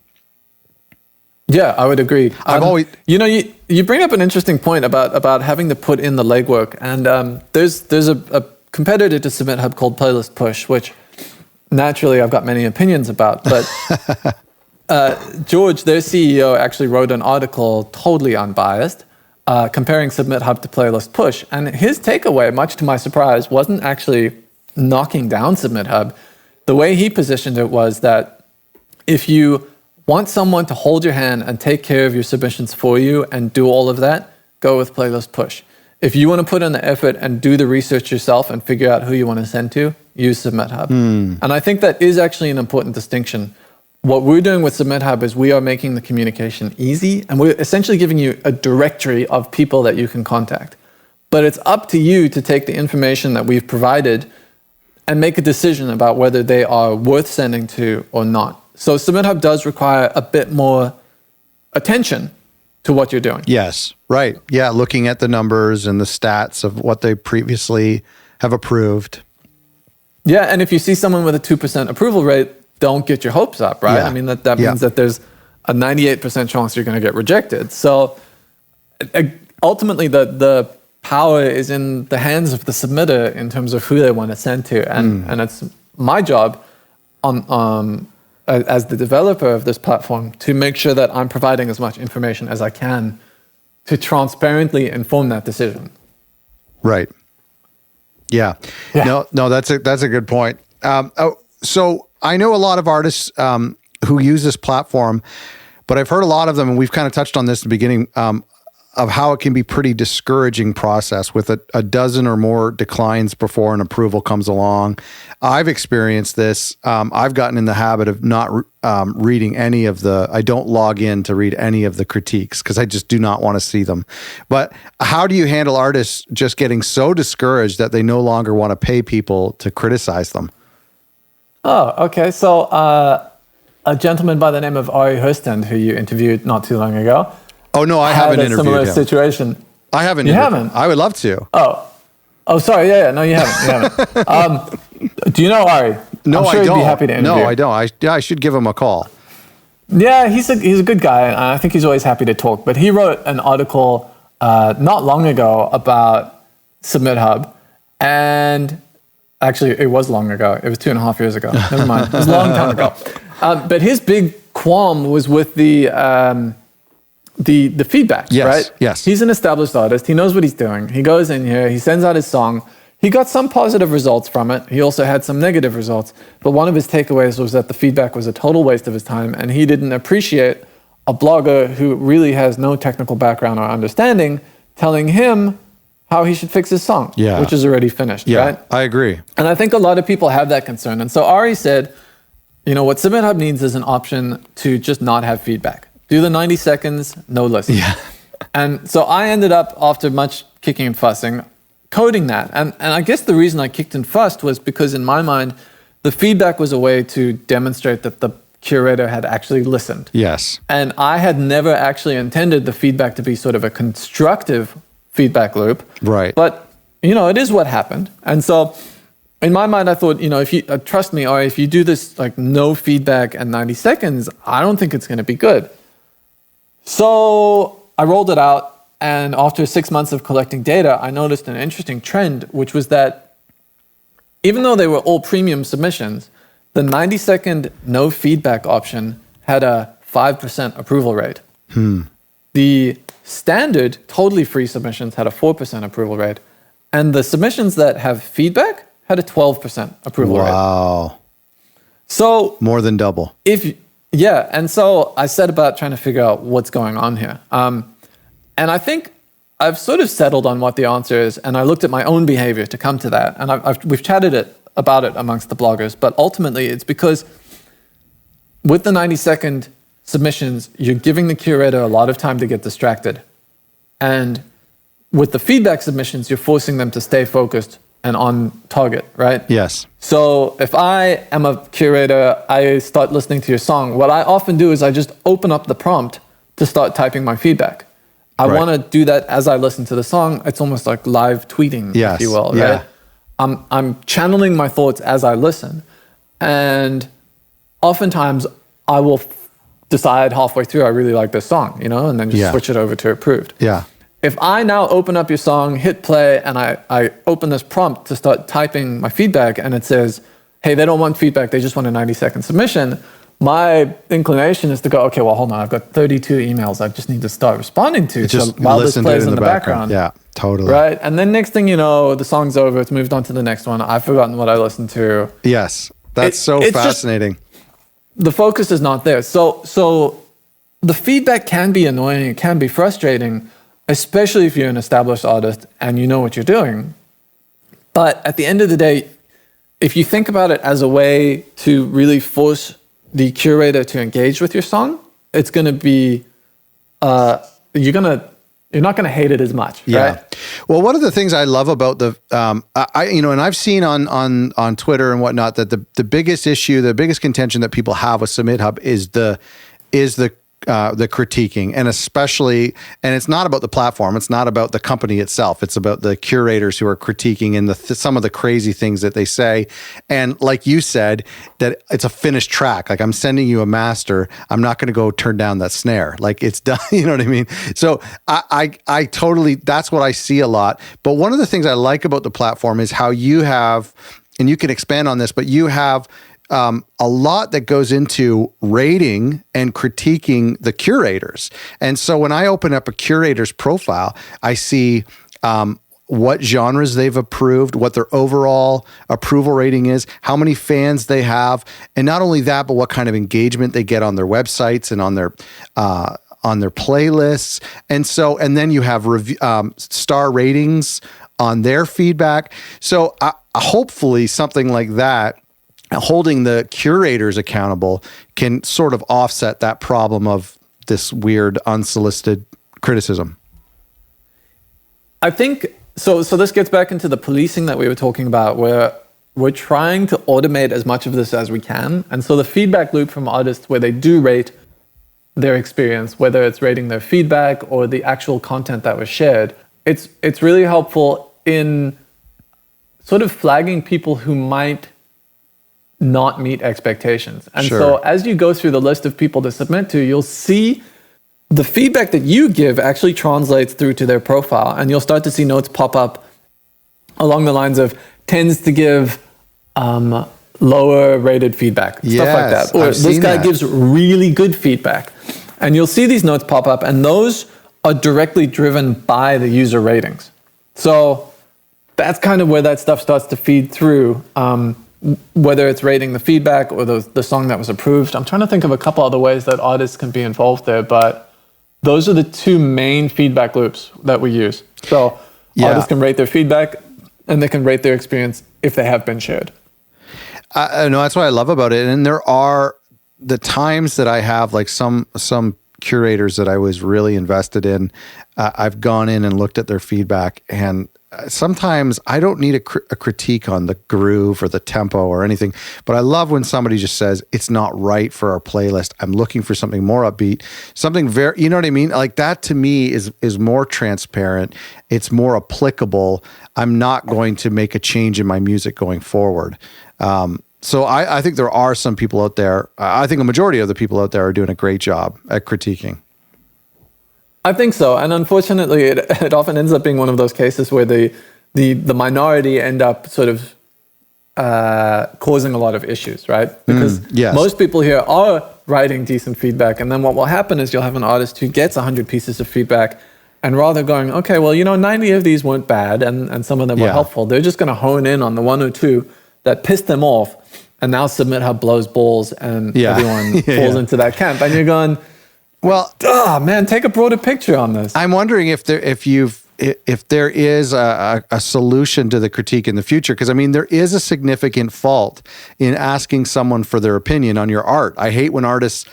Yeah, I would agree. I've always, you bring up an interesting point about having to put in the legwork, and there's a competitor to SubmitHub called Playlist Push, which naturally I've got many opinions about. But George, their CEO, actually wrote an article totally unbiased, comparing SubmitHub to Playlist Push. And his takeaway, much to my surprise, wasn't actually knocking down SubmitHub. The way he positioned it was that if you want someone to hold your hand and take care of your submissions for you and do all of that, go with Playlist Push. If you want to put in the effort and do the research yourself and figure out who you want to send to, use SubmitHub. And I think that is actually an important distinction. What we're doing with SubmitHub is we are making the communication easy, and we're essentially giving you a directory of people that you can contact. But it's up to you to take the information that we've provided and make a decision about whether they are worth sending to or not. So SubmitHub does require a bit more attention to what you're doing. Yes, right. Yeah, looking at the numbers and the stats of what they previously have approved. Yeah, and if you see someone with a 2% approval rate, don't get your hopes up, right? Yeah. I mean, that means that there's a 98% chance you're going to get rejected. So ultimately, the power is in the hands of the submitter in terms of who they want to send to. And it's my job as the developer of this platform to make sure that I'm providing as much information as I can to transparently inform that decision. Right. Yeah. No, that's a good point. So I know a lot of artists who use this platform, but I've heard a lot of them, and we've kind of touched on this at the beginning, of how it can be pretty discouraging process with a dozen or more declines before an approval comes along. I've experienced this. I've gotten in the habit of not reading any of I don't log in to read any of the critiques because I just do not want to see them. But how do you handle artists just getting so discouraged that they no longer want to pay people to criticize them? Oh, okay. So a gentleman by the name of Ari Hurstand, who you interviewed not too long ago. Oh, no, I haven't interviewed him. Similar situation. I haven't. You haven't? I would love to. Oh, sorry. Yeah. No, you haven't. Do you know Ari? No, I'm sure I don't. He'd be happy to interview. No, I don't. I should give him a call. Yeah, he's a good guy, and I think he's always happy to talk. But he wrote an article not long ago about SubmitHub, and actually, it was long ago. It was 2.5 years ago. Never mind. It was a long time ago. But his big qualm was with the feedback, right? Yes. He's an established artist. He knows what he's doing. He goes in here. He sends out his song. He got some positive results from it. He also had some negative results. But one of his takeaways was that the feedback was a total waste of his time, and he didn't appreciate a blogger who really has no technical background or understanding telling him how he should fix his song, which is already finished, right? I agree. And I think a lot of people have that concern. And so Ari said, what SubmitHub needs is an option to just not have feedback. Do the 90 seconds, no listen. Yeah. And so I ended up, after much kicking and fussing, coding that. And I guess the reason I kicked and fussed was because in my mind, the feedback was a way to demonstrate that the curator had actually listened. Yes. And I had never actually intended the feedback to be sort of a constructive feedback loop. Right. But, it is what happened. And so in my mind, I thought, if you trust me, or if you do this like no feedback and 90 seconds, I don't think it's going to be good. So I rolled it out. And after 6 months of collecting data, I noticed an interesting trend, which was that even though they were all premium submissions, the 90-second no feedback option had a 5% approval rate. The standard, totally free submissions had a 4% approval rate. And the submissions that have feedback had a 12% approval rate. Wow. So more than double. And so I set about trying to figure out what's going on here. And I think I've sort of settled on what the answer is, and I looked at my own behavior to come to that. And we've chatted about it amongst the bloggers, but ultimately it's because with the 90-second submissions, you're giving the curator a lot of time to get distracted. And with the feedback submissions, you're forcing them to stay focused and on target, right? Yes. So if I am a curator, I start listening to your song, what I often do is I just open up the prompt to start typing my feedback. I want to do that as I listen to the song. It's almost like live tweeting, if you will, right? I'm channeling my thoughts as I listen. And oftentimes I will decide halfway through, I really like this song, and then just switch it over to approved. Yeah. if I now open up your song, hit play, and I open this prompt to start typing my feedback, and it says, hey, they don't want feedback, they just want a 90-second submission, my inclination is to go, okay, well, hold on, I've got 32 emails I just need to start responding to. Just while this listen to plays it in the background. Yeah, totally. Right? And then next thing you know, the song's over, it's moved on to the next one. I've forgotten what I listened to. Yes, that's so fascinating. The focus is not there. So the feedback can be annoying, it can be frustrating, especially if you're an established artist and you know what you're doing. But at the end of the day, if you think about it as a way to really force the curator to engage with your song, it's going to be, you're not going to hate it as much, right? Well, one of the things I love about the, and I've seen on Twitter and whatnot that the biggest issue, the biggest contention that people have with SubmitHub is the critiquing, and especially, and it's not about the platform, it's not about the company itself, it's about the curators who are critiquing and some of the crazy things that they say. And like you said, that it's a finished track. Like, I'm sending you a master, I'm not going to go turn down that snare. Like, it's done. You know what I mean? So I totally, that's what I see a lot. But one of the things I like about the platform is how you have, and you can expand on this, but you have a lot that goes into rating and critiquing the curators. And so when I open up a curator's profile, I see what genres they've approved, what their overall approval rating is, how many fans they have, and not only that, but what kind of engagement they get on their websites and on their playlists. And then you have star ratings on their feedback. So hopefully something like that, holding the curators accountable, can sort of offset that problem of this weird unsolicited criticism. I think, so this gets back into the policing that we were talking about, where we're trying to automate as much of this as we can. And so the feedback loop from artists, where they do rate their experience, whether it's rating their feedback or the actual content that was shared, it's really helpful in sort of flagging people who might not meet expectations. And so as you go through the list of people to submit to, you'll see the feedback that you give actually translates through to their profile, and you'll start to see notes pop up along the lines of tends to give lower rated feedback, stuff like that. Or this guy gives really good feedback. And you'll see these notes pop up, and those are directly driven by the user ratings. So that's kind of where that stuff starts to feed through. Whether it's rating the feedback or the song that was approved. I'm trying to think of a couple other ways that artists can be involved there, but those are the two main feedback loops that we use. So artists can rate their feedback, and they can rate their experience if they have been shared. I know, that's what I love about it. And there are the times that I have, like some curators that I was really invested in, I've gone in and looked at their feedback, and sometimes I don't need a critique on the groove or the tempo or anything, but I love when somebody just says, it's not right for our playlist. I'm looking for something more upbeat, something very, you know what I mean? Like, that to me is more transparent. It's more applicable. I'm not going to make a change in my music going forward. So I think there are some people out there, I think a majority of the people out there are doing a great job at critiquing. I think so, and unfortunately, it often ends up being one of those cases where the minority end up sort of causing a lot of issues, right? Because most people here are writing decent feedback, and then what will happen is you'll have an artist who gets 100 pieces of feedback, and rather going, okay, well, 90 of these weren't bad, and some of them were helpful, they're just going to hone in on the one or two that pissed them off, and now SubmitHub blows balls, and everyone falls into that camp, and you're going, well, man, take a broader picture on this. I'm wondering if there is a solution to the critique in the future, because I mean, there is a significant fault in asking someone for their opinion on your art. I hate when artists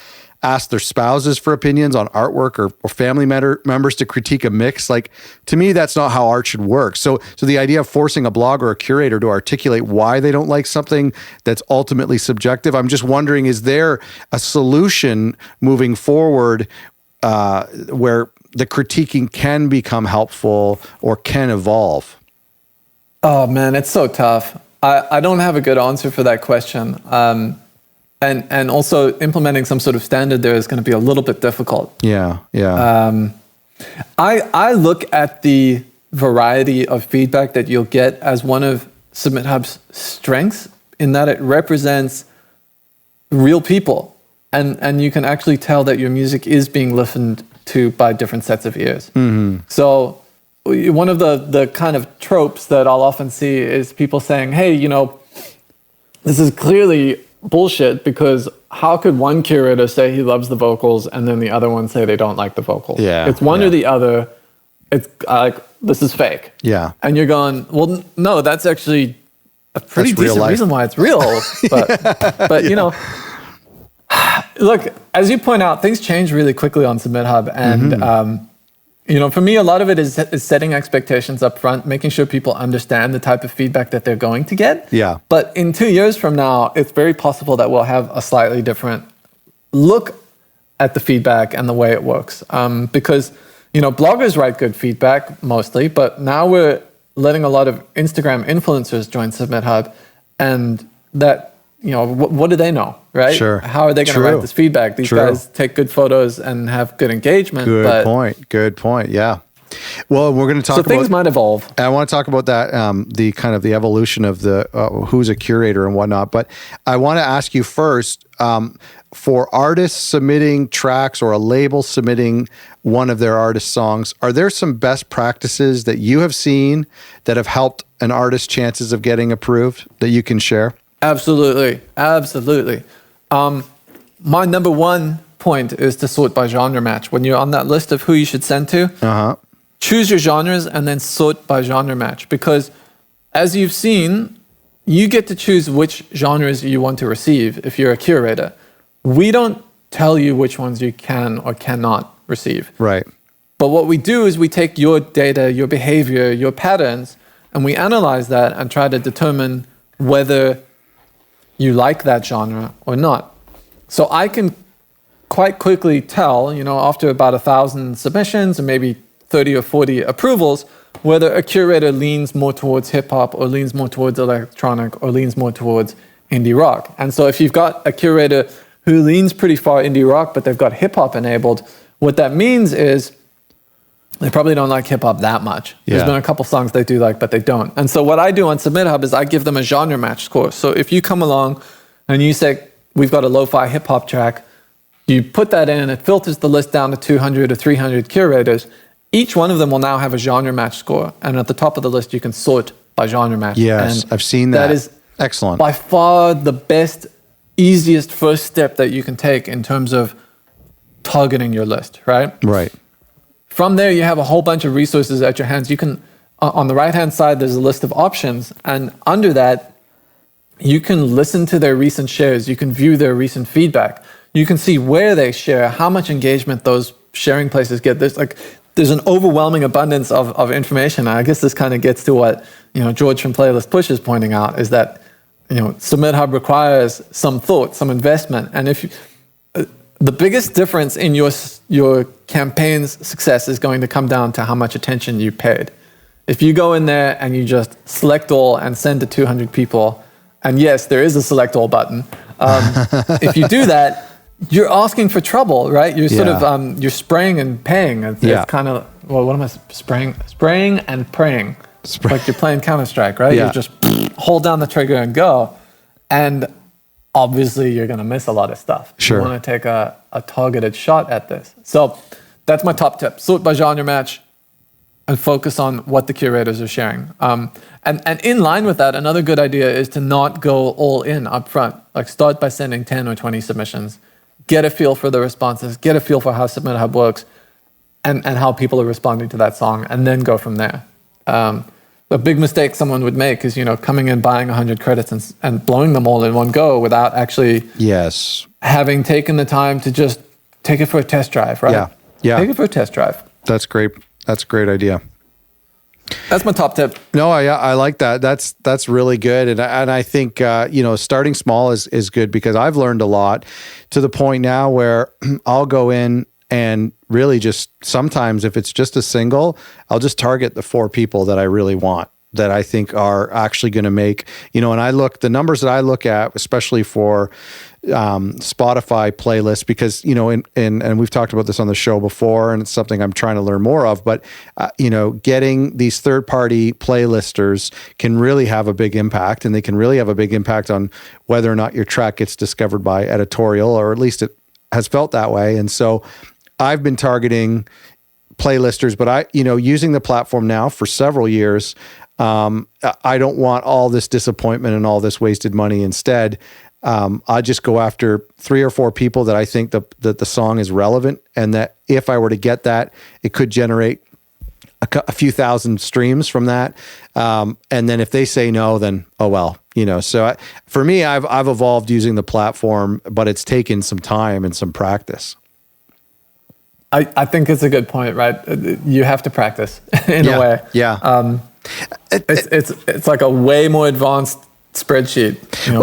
ask their spouses for opinions on artwork, or family members to critique a mix. Like, to me, that's not how art should work. So the idea of forcing a blogger or a curator to articulate why they don't like something that's ultimately subjective, I'm just wondering, is there a solution moving forward where the critiquing can become helpful or can evolve? Oh man, it's so tough. I don't have a good answer for that question. And also implementing some sort of standard there is going to be a little bit difficult. Yeah. I look at the variety of feedback that you'll get as one of SubmitHub's strengths, in that it represents real people. And you can actually tell that your music is being listened to by different sets of ears. So one of the kind of tropes that I'll often see is people saying, hey, this is clearly bullshit, because how could one curator say he loves the vocals and then the other one say they don't like the vocals? Yeah, it's one or the other. It's like, this is fake. Yeah. And you're going, well, no, that's actually a pretty decent reason why it's real. But look, as you point out, things change really quickly on SubmitHub. And, for me, a lot of it is setting expectations up front, making sure people understand the type of feedback that they're going to get. Yeah. But in 2 years from now, it's very possible that we'll have a slightly different look at the feedback and the way it works. Because, bloggers write good feedback mostly, but now we're letting a lot of Instagram influencers join SubmitHub, and that, what do they know, right? Sure. How are they going to write this feedback? These guys take good photos and have good engagement. Good point. Yeah. Well, we're going to talk about... So things might evolve. I want to talk about that, the kind of the evolution of the who's a curator and whatnot. But I want to ask you first, for artists submitting tracks or a label submitting one of their artist songs, are there some best practices that you have seen that have helped an artist's chances of getting approved that you can share? Absolutely. My number one point is to sort by genre match. When you're on that list of who you should send to, choose your genres and then sort by genre match. Because as you've seen, you get to choose which genres you want to receive if you're a curator. We don't tell you which ones you can or cannot receive. Right. But what we do is we take your data, your behavior, your patterns, and we analyze that and try to determine whether you like that genre or not. So I can quite quickly tell, after about 1,000 submissions and maybe 30 or 40 approvals, whether a curator leans more towards hip hop or leans more towards electronic or leans more towards indie rock. And so if you've got a curator who leans pretty far indie rock, but they've got hip hop enabled, what that means is they probably don't like hip hop that much. Yeah. There's been a couple songs they do like, but they don't. And so what I do on SubmitHub is I give them a genre match score. So if you come along and you say, we've got a lo-fi hip hop track, you put that in, it filters the list down to 200 or 300 curators. Each one of them will now have a genre match score. And at the top of the list, you can sort by genre match. Yes, and I've seen that. That is excellent. By far the best, easiest first step that you can take in terms of targeting your list, right? Right. From there, you have a whole bunch of resources at your hands. You can, on the right-hand side, there's a list of options. And under that, you can listen to their recent shares. You can view their recent feedback. You can see where they share, how much engagement those sharing places get. There's an overwhelming abundance of information. I guess this kind of gets to what, George from Playlist Push is pointing out, is that, SubmitHub requires some thought, some investment. And the biggest difference in your campaign's success is going to come down to how much attention you paid. If you go in there and you just select all and send to 200 people, and yes, there is a select all button. If you do that, you're asking for trouble, right? You're sort of you're spraying and paying. It's kind of, well, what am I spraying? Spraying and praying. Like you're playing Counter-Strike, right? Yeah. You just hold down the trigger and go, and obviously you're going to miss a lot of stuff. Sure. You want to take a targeted shot at this. So that's my top tip. Sort by genre match and focus on what the curators are sharing. And in line with that, another good idea is to not go all in up front. Like start by sending 10 or 20 submissions. Get a feel for the responses. Get a feel for how SubmitHub works and how people are responding to that song, and then go from there. A big mistake someone would make is, coming in, buying 100 credits and blowing them all in one go without actually having taken the time to just take it for a test drive, right? Yeah. Take it for a test drive. That's great. That's a great idea. That's my top tip. No, I like that. That's really good. And I think, starting small is good, because I've learned a lot to the point now where I'll go in and really just sometimes if it's just a single, I'll just target the 4 people that I really want, that I think are actually going to make, and the numbers that I look at, especially for Spotify playlists, because, and we've talked about this on the show before, and it's something I'm trying to learn more of, but, getting these third-party playlisters can really have a big impact, and they can really have a big impact on whether or not your track gets discovered by editorial, or at least it has felt that way. And so I've been targeting playlisters, but using the platform now for several years, I don't want all this disappointment and all this wasted money. Instead, I just go after 3 or 4 people that I think that the song is relevant, and that if I were to get that, it could generate a few thousand streams from that. And then if they say no, then oh well, So for me, I've evolved using the platform, but it's taken some time and some practice. I think it's a good point, right? You have to practice in a way. Yeah. It's like a way more advanced spreadsheet.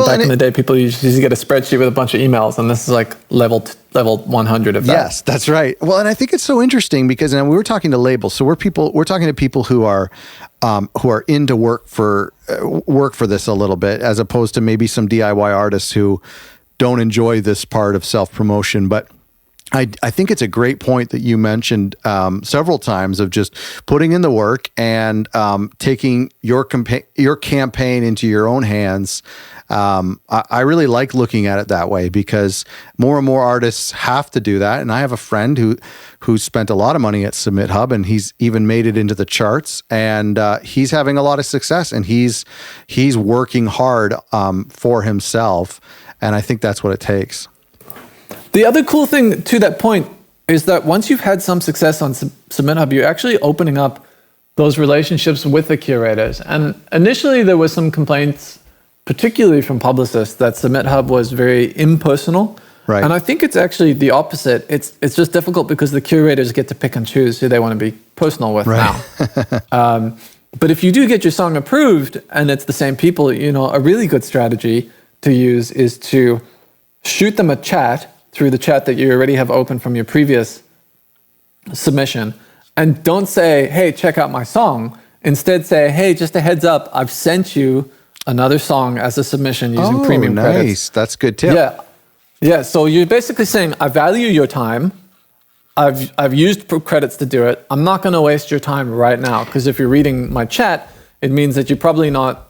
Back in the day, people used to get a spreadsheet with a bunch of emails, and this is like level 100 of that. Yes, that's right. Well, and I think it's so interesting because we were talking to labels, so we're talking to people who are into work for this a little bit, as opposed to maybe some DIY artists who don't enjoy this part of self-promotion, but I think it's a great point that you mentioned several times, of just putting in the work and taking your campaign into your own hands. I really like looking at it that way, because more and more artists have to do that. And I have a friend who spent a lot of money at SubmitHub, and he's even made it into the charts, and he's having a lot of success, and he's working hard for himself. And I think that's what it takes. The other cool thing to that point is that once you've had some success on SubmitHub, you're actually opening up those relationships with the curators. And initially there was some complaints, particularly from publicists, that SubmitHub was very impersonal. Right. And I think it's actually the opposite. It's just difficult because the curators get to pick and choose who they want to be personal with now. But if you do get your song approved and it's the same people, a really good strategy to use is to shoot them a chat through the chat that you already have open from your previous submission. And don't say, hey, check out my song. Instead say, hey, just a heads up, I've sent you another song as a submission using premium credits. Nice. That's a good tip. Yeah. So you're basically saying, I value your time. I've used credits to do it. I'm not going to waste your time right now, because if you're reading my chat, it means that you're probably not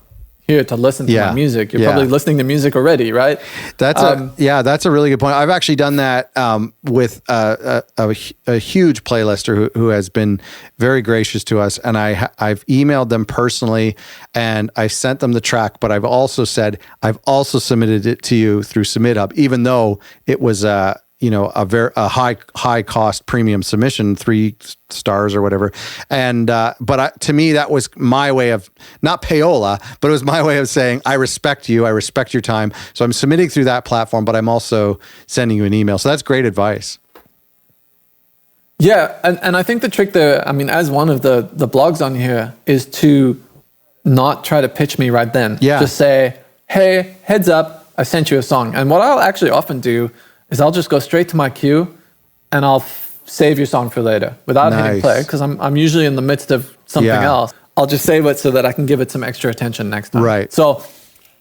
here to listen to my music. You're probably listening to music already, right? That's a really good point. I've actually done that with a huge playlister who has been very gracious to us, and I've emailed them personally, and I sent them the track, but I've also said I've also submitted it to you through SubmitHub, even though it was a high cost premium submission, 3 stars or whatever. And, but to me, that was my way of, not payola, but it was my way of saying, I respect you. I respect your time. So I'm submitting through that platform, but I'm also sending you an email. So that's great advice. Yeah. And I think the trick there, as one of the blogs on here, is to not try to pitch me right then. Yeah. Just say, hey, heads up, I sent you a song. And what I'll actually often do is I'll just go straight to my queue and I'll save your song for later without hitting play, because I'm usually in the midst of something else. I'll just save it so that I can give it some extra attention next time. Right. So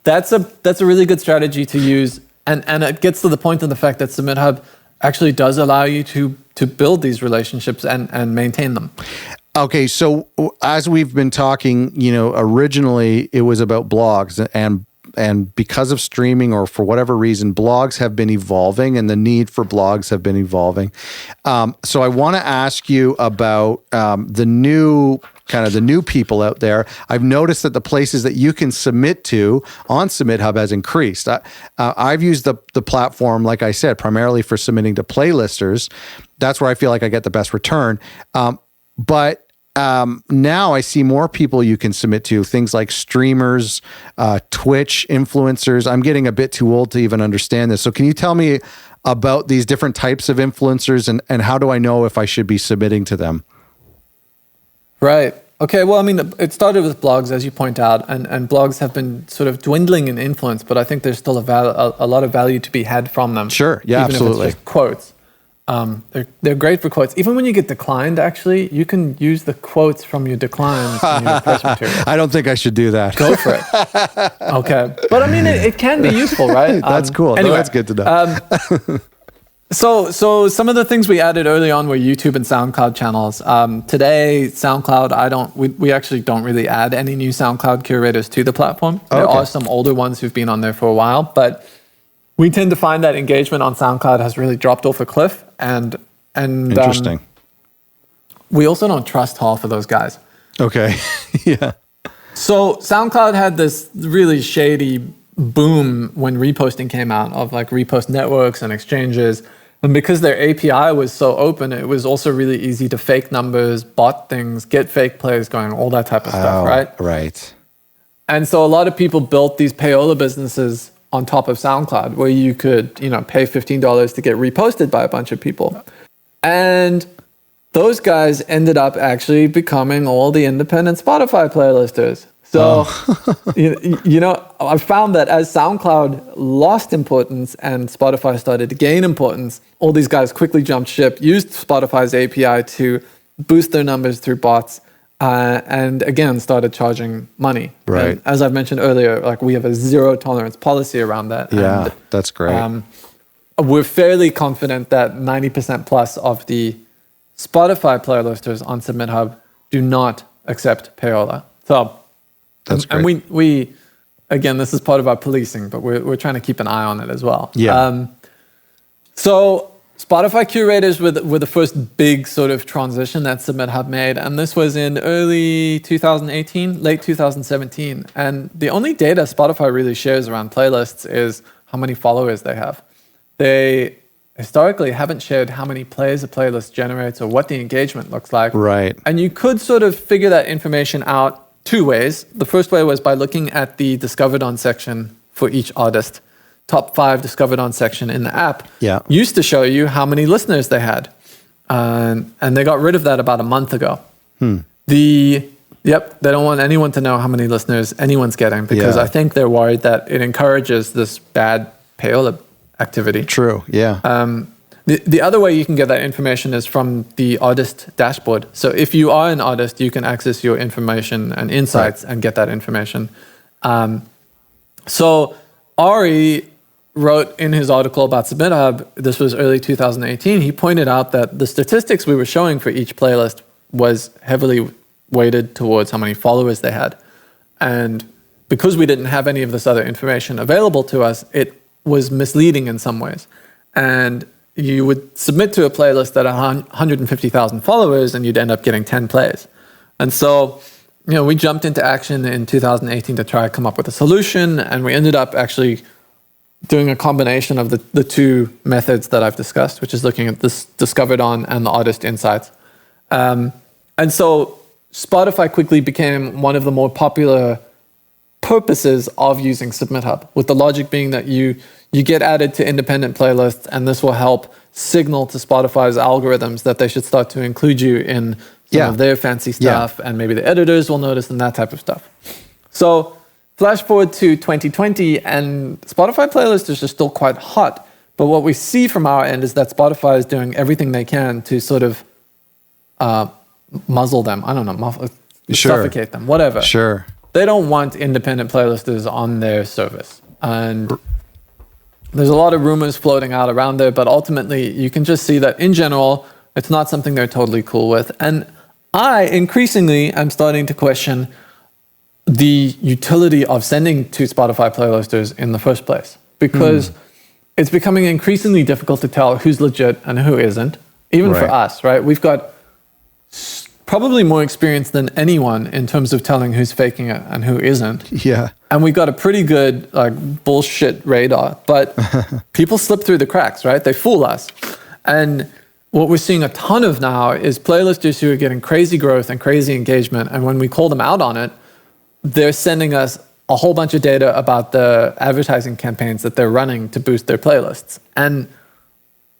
that's a really good strategy to use, and it gets to the point of the fact that SubmitHub actually does allow you to build these relationships and maintain them. Okay, so as we've been talking, originally it was about blogs, and because of streaming or for whatever reason, blogs have been evolving, and the need for blogs have been evolving. So I want to ask you about the new people out there. I've noticed that the places that you can submit to on SubmitHub has increased. I've used the platform, like I said, primarily for submitting to playlisters. That's where I feel like I get the best return. But now I see more people you can submit to, things like streamers, Twitch influencers. I'm getting a bit too old to even understand this. So can you tell me about these different types of influencers, and how do I know if I should be submitting to them? Right. Okay. Well, it started with blogs, as you point out, and blogs have been sort of dwindling in influence, but I think there's still a lot of value to be had from them. Sure. Yeah, even absolutely. If it's just quotes. They're great for quotes. Even when you get declined, actually, you can use the quotes from your declines in your press material. I don't think I should do that. Go for it. Okay. But I mean, it can be useful, right? That's cool. Anyway, no, that's good to know. So some of the things we added early on were YouTube and SoundCloud channels. Today, SoundCloud, we actually don't really add any new SoundCloud curators to the platform. There are some older ones who've been on there for a while, but we tend to find that engagement on SoundCloud has really dropped off a cliff, and Interesting. We also don't trust half of those guys. Okay. Yeah. So SoundCloud had this really shady boom when reposting came out of like repost networks and exchanges. And because their API was so open, it was also really easy to fake numbers, bot things, get fake plays going, all that type of stuff, right? Right. And so a lot of people built these payola businesses on top of SoundCloud where you could, pay $15 to get reposted by a bunch of people. And those guys ended up actually becoming all the independent Spotify playlisters. So, I found that as SoundCloud lost importance and Spotify started to gain importance, all these guys quickly jumped ship, used Spotify's API to boost their numbers through bots, and again, started charging money. Right. And as I've mentioned earlier, like we have a zero tolerance policy around that. Yeah, and, that's great. we're fairly confident that 90% plus of the Spotify playlisters on SubmitHub do not accept payola. So, that's great. and we again, this is part of our policing, but we're trying to keep an eye on it as well. Yeah. So Spotify curators were the first big sort of transition that SubmitHub made, and this was in early 2018, late 2017. And the only data Spotify really shares around playlists is how many followers they have. They historically haven't shared how many plays a playlist generates or what the engagement looks like. Right. And you could sort of figure that information out two ways. The first way was by looking at the Discovered On section for each artist. Top 5 Discovered On section in the app used to show you how many listeners they had. And they got rid of that about a month ago. They don't want anyone to know how many listeners anyone's getting because I think they're worried that it encourages this bad payola activity. True, yeah. The other way you can get that information is from the artist dashboard. So if you are an artist, you can access your information and insights and get that information. So Ari wrote in his article about SubmitHub, this was early 2018, he pointed out that the statistics we were showing for each playlist was heavily weighted towards how many followers they had. And because we didn't have any of this other information available to us, it was misleading in some ways. And you would submit to a playlist that had 150,000 followers and you'd end up getting 10 plays. And so, we jumped into action in 2018 to try to come up with a solution, and we ended up actually doing a combination of the two methods that I've discussed, which is looking at this Discovered On and the artist insights. And so Spotify quickly became one of the more popular purposes of using SubmitHub, with the logic being that you get added to independent playlists, and this will help signal to Spotify's algorithms that they should start to include you in some of their fancy stuff, and maybe the editors will notice and that type of stuff. So flash forward to 2020, and Spotify playlists are still quite hot, but what we see from our end is that Spotify is doing everything they can to sort of muzzle them. I don't know, suffocate them, whatever. Sure. They don't want independent playlisters on their service. And there's a lot of rumors floating out around there, but ultimately you can just see that in general, it's not something they're totally cool with. And I increasingly am starting to question the utility of sending to Spotify playlisters in the first place, because it's becoming increasingly difficult to tell who's legit and who isn't, even for us, right? We've got probably more experience than anyone in terms of telling who's faking it and who isn't. Yeah. And we've got a pretty good bullshit radar, but people slip through the cracks, right? They fool us. And what we're seeing a ton of now is playlisters who are getting crazy growth and crazy engagement. And when we call them out on it, they're sending us a whole bunch of data about the advertising campaigns that they're running to boost their playlists. And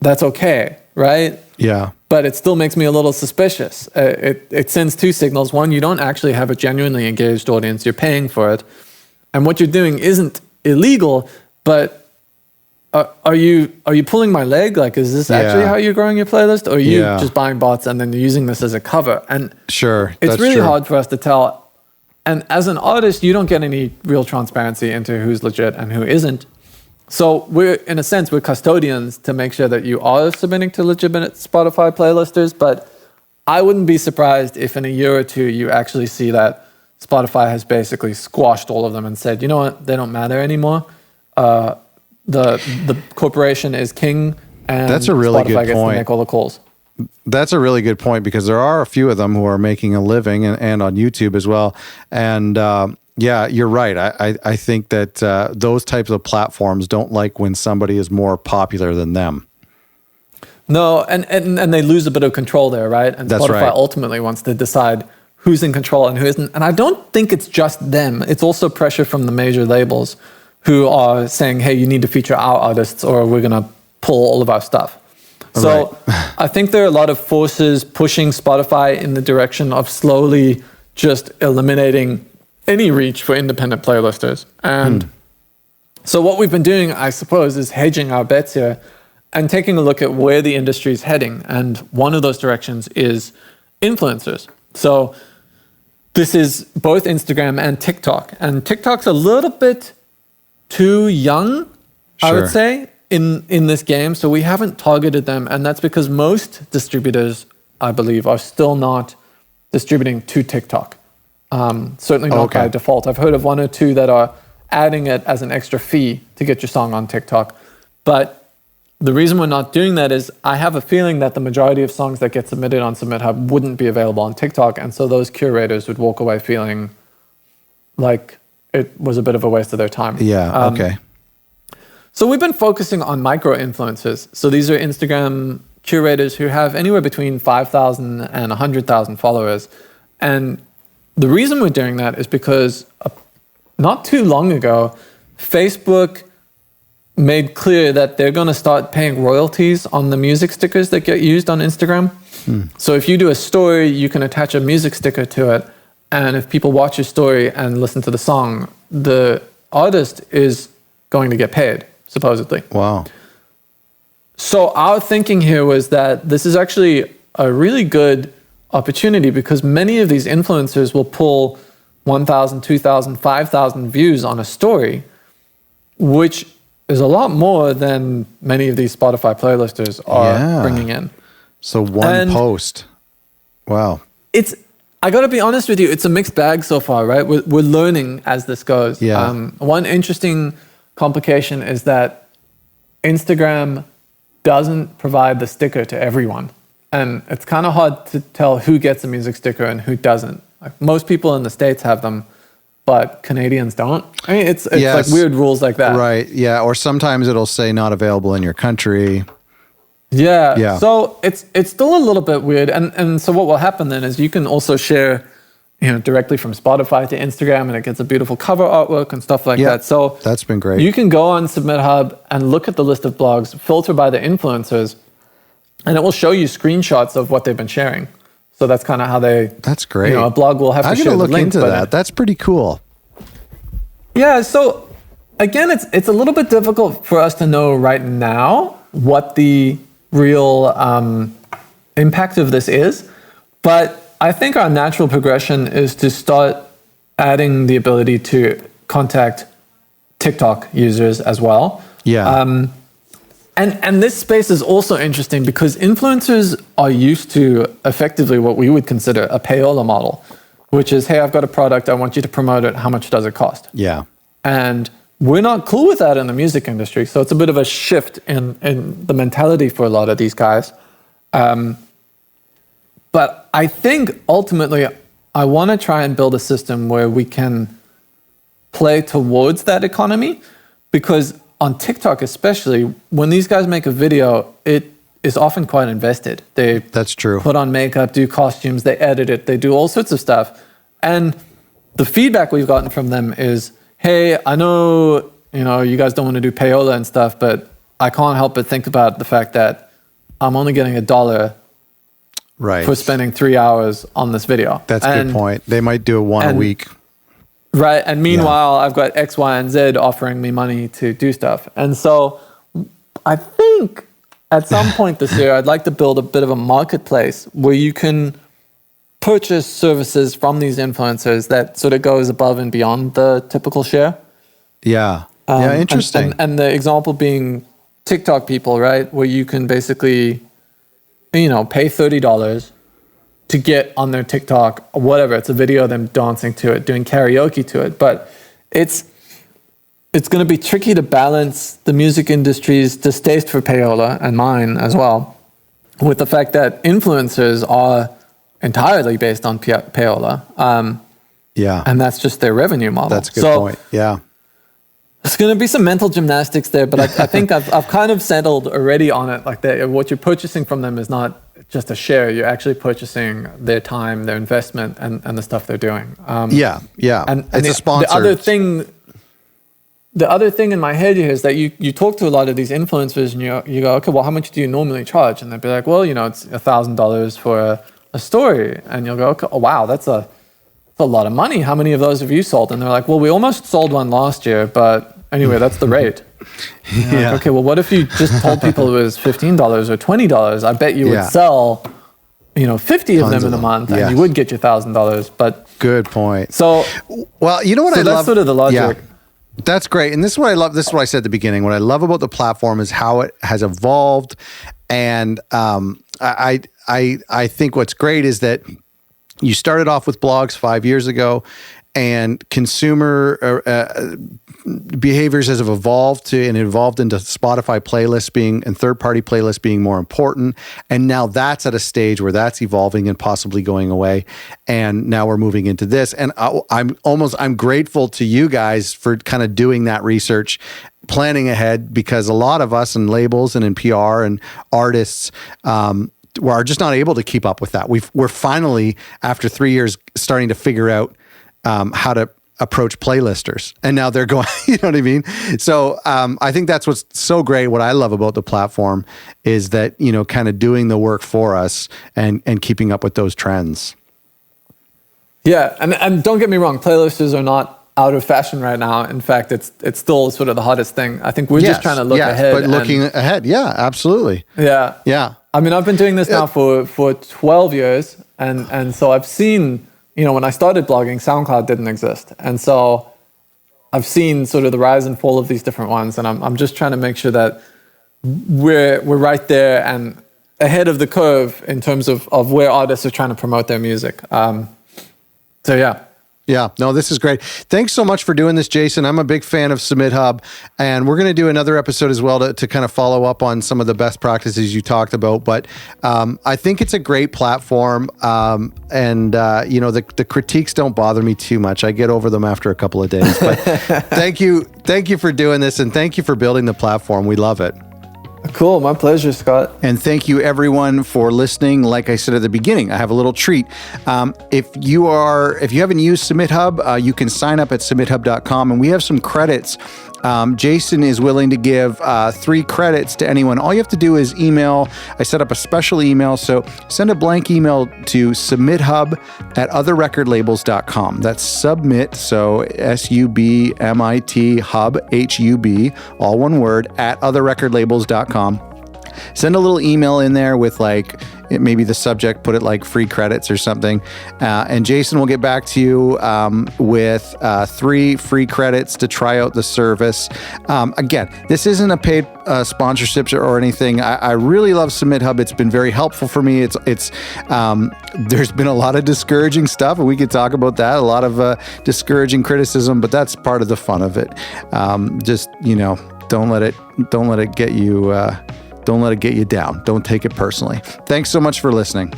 that's okay, right? Yeah. But it still makes me a little suspicious. It sends two signals. One, you don't actually have a genuinely engaged audience. You're paying for it. And what you're doing isn't illegal, but are you pulling my leg? Like, is this actually how you're growing your playlist? Or are you just buying bots and then using this as a cover? And it's really hard for us to tell. And as an artist, you don't get any real transparency into who's legit and who isn't. So we're custodians to make sure that you are submitting to legitimate Spotify playlisters. But I wouldn't be surprised if in a year or two you actually see that Spotify has basically squashed all of them and said, you know what, they don't matter anymore. The corporation is king, and that's a really Spotify good gets point. to make all the calls. That's a really good point, because there are a few of them who are making a living and on YouTube as well. And yeah, you're right. I think that those types of platforms don't like when somebody is more popular than them. No, and they lose a bit of control there, right? And That's Spotify right. ultimately wants to decide who's in control and who isn't. And I don't think it's just them. It's also pressure from the major labels who are saying, hey, you need to feature our artists or we're going to pull all of our stuff. So I think there are a lot of forces pushing Spotify in the direction of slowly just eliminating any reach for independent playlisters. And so what we've been doing, I suppose, is hedging our bets here and taking a look at where the industry is heading. And one of those directions is influencers. So this is both Instagram and TikTok. And TikTok's a little bit too young, I would say, in this game. So we haven't targeted them. And that's because most distributors, I believe, are still not distributing to TikTok. Certainly not by default. I've heard of one or two that are adding it as an extra fee to get your song on TikTok. But the reason we're not doing that is I have a feeling that the majority of songs that get submitted on SubmitHub wouldn't be available on TikTok. And so those curators would walk away feeling like it was a bit of a waste of their time. Yeah, okay. So we've been focusing on micro-influencers. So these are Instagram curators who have anywhere between 5,000 and 100,000 followers. And the reason we're doing that is because not too long ago, Facebook made clear that they're going to start paying royalties on the music stickers that get used on Instagram. So if you do a story, you can attach a music sticker to it. And if people watch your story and listen to the song, the artist is going to get paid, supposedly. Wow. So our thinking here was that this is actually a really good opportunity because many of these influencers will pull 1,000, 2,000, 5,000 views on a story, which is a lot more than many of these Spotify playlisters are bringing in. So one post. Wow. I got to be honest with you, it's a mixed bag so far, right? We're learning as this goes. Yeah. One interesting complication is that Instagram doesn't provide the sticker to everyone. And it's kind of hard to tell who gets a music sticker and who doesn't. Like most people in the States have them, but Canadians don't. I mean, it's like weird rules like that. Right, yeah. Or sometimes it'll say not available in your country. Yeah. So it's still a little bit weird. And so what will happen then is you can also share, directly from Spotify to Instagram, and it gets a beautiful cover artwork and stuff like that. So that's been great. You can go on SubmitHub and look at the list of blogs, filter by the influencers, and it will show you screenshots of what they've been sharing. So that's kind of how they. That's great. A blog will have to share the link. I'm going to look into that. That's pretty cool. Yeah. So again, it's a little bit difficult for us to know right now what the real impact of this is, but I think our natural progression is to start adding the ability to contact TikTok users as well. Yeah. And this space is also interesting because influencers are used to effectively what we would consider a payola model, which is, hey, I've got a product, I want you to promote it, how much does it cost? Yeah. And we're not cool with that in the music industry. So it's a bit of a shift in the mentality for a lot of these guys. But I think ultimately I want to try and build a system where we can play towards that economy, because on TikTok especially, when these guys make a video, it is often quite invested. That's true. Put on makeup, do costumes, they edit it, they do all sorts of stuff. And the feedback we've gotten from them is, hey, I know, you guys don't want to do payola and stuff, but I can't help but think about the fact that I'm only getting $1 for spending 3 hours on this video. That's a good point. They might do one a week. Right. And meanwhile, I've got X, Y, and Z offering me money to do stuff. And so I think at some point this year, I'd like to build a bit of a marketplace where you can purchase services from these influencers that sort of goes above and beyond the typical share. Yeah. Interesting. And the example being TikTok people, right? Where you can basically, pay $30 to get on their TikTok, or whatever. It's a video of them dancing to it, doing karaoke to it. But it's going to be tricky to balance the music industry's distaste for payola, and mine as well, with the fact that influencers are entirely based on payola. And that's just their revenue model. That's a good point. Yeah. There's going to be some mental gymnastics there, but I think I've kind of settled already on it. Like what you're purchasing from them is not just a share. You're actually purchasing their time, their investment, and the stuff they're doing. And it's a sponsor. The other thing in my head here is that you talk to a lot of these influencers and you go, okay, well, how much do you normally charge? And they'll be like, well, it's $1,000 for a story. And you'll go, okay, oh, wow, that's a lot of money. How many of those have you sold? And they're like, well, we almost sold one last year, but anyway, that's the rate. Like, okay, well, what if you just told people it was $15 or $20? I bet you would sell, 50 of them in a month, and you would get your $1,000. But good point. So, well, you know what I love? That's sort of the logic. Yeah. That's great. And this is what I love. This is what I said at the beginning. What I love about the platform is how it has evolved. And I think what's great is that you started off with blogs 5 years ago, and consumer behaviors has evolved into Spotify playlists and third-party playlists being more important. And now that's at a stage where that's evolving and possibly going away. And now we're moving into this. And I'm grateful to you guys for kind of doing that research, planning ahead, because a lot of us in labels and in PR and artists are just not able to keep up with that. We're finally, after 3 years, starting to figure out how to approach playlisters, and now they're going, you know what I mean? So I think that's what's so great. What I love about the platform is that, kind of doing the work for us and keeping up with those trends. Yeah. And don't get me wrong, playlisters are not out of fashion right now. In fact, it's still sort of the hottest thing. I think we're just trying to look ahead. But looking ahead. Yeah, absolutely. Yeah. Yeah. I mean, I've been doing this now for 12 years. And so I've seen, when I started blogging, Soundcloud didn't exist. And so I've seen sort of the rise and fall of these different ones. And I'm just trying to make sure that we're right there and ahead of the curve in terms of where artists are trying to promote their music. Yeah, no, this is great. Thanks so much for doing this, Jason. I'm a big fan of SubmitHub, and we're going to do another episode as well to kind of follow up on some of the best practices you talked about. But I think it's a great platform, and the critiques don't bother me too much. I get over them after a couple of days. But thank you for doing this, and thank you for building the platform. We love it. Cool. My pleasure, Scott. And thank you everyone for listening. Like I said at the beginning, I have a little treat. If you haven't used SubmitHub, you can sign up at submithub.com, and we have some credits. Jason is willing to give 3 credits to anyone. All you have to do is email. I set up a special email. So send a blank email to submithub@otherrecordlabels.com. That's submit. So SUBMIT hub, HUB, all one word, at otherrecordlabels.com. Send a little email in there with maybe the subject, put it like free credits or something. And Jason will get back to you with 3 free credits to try out the service. Again, this isn't a paid sponsorship or anything. I really love SubmitHub. It's been very helpful for me. It's there's been a lot of discouraging stuff, and we could talk about that. A lot of discouraging criticism, but that's part of the fun of it. Don't let it get you. Don't let it get you down. Don't take it personally. Thanks so much for listening.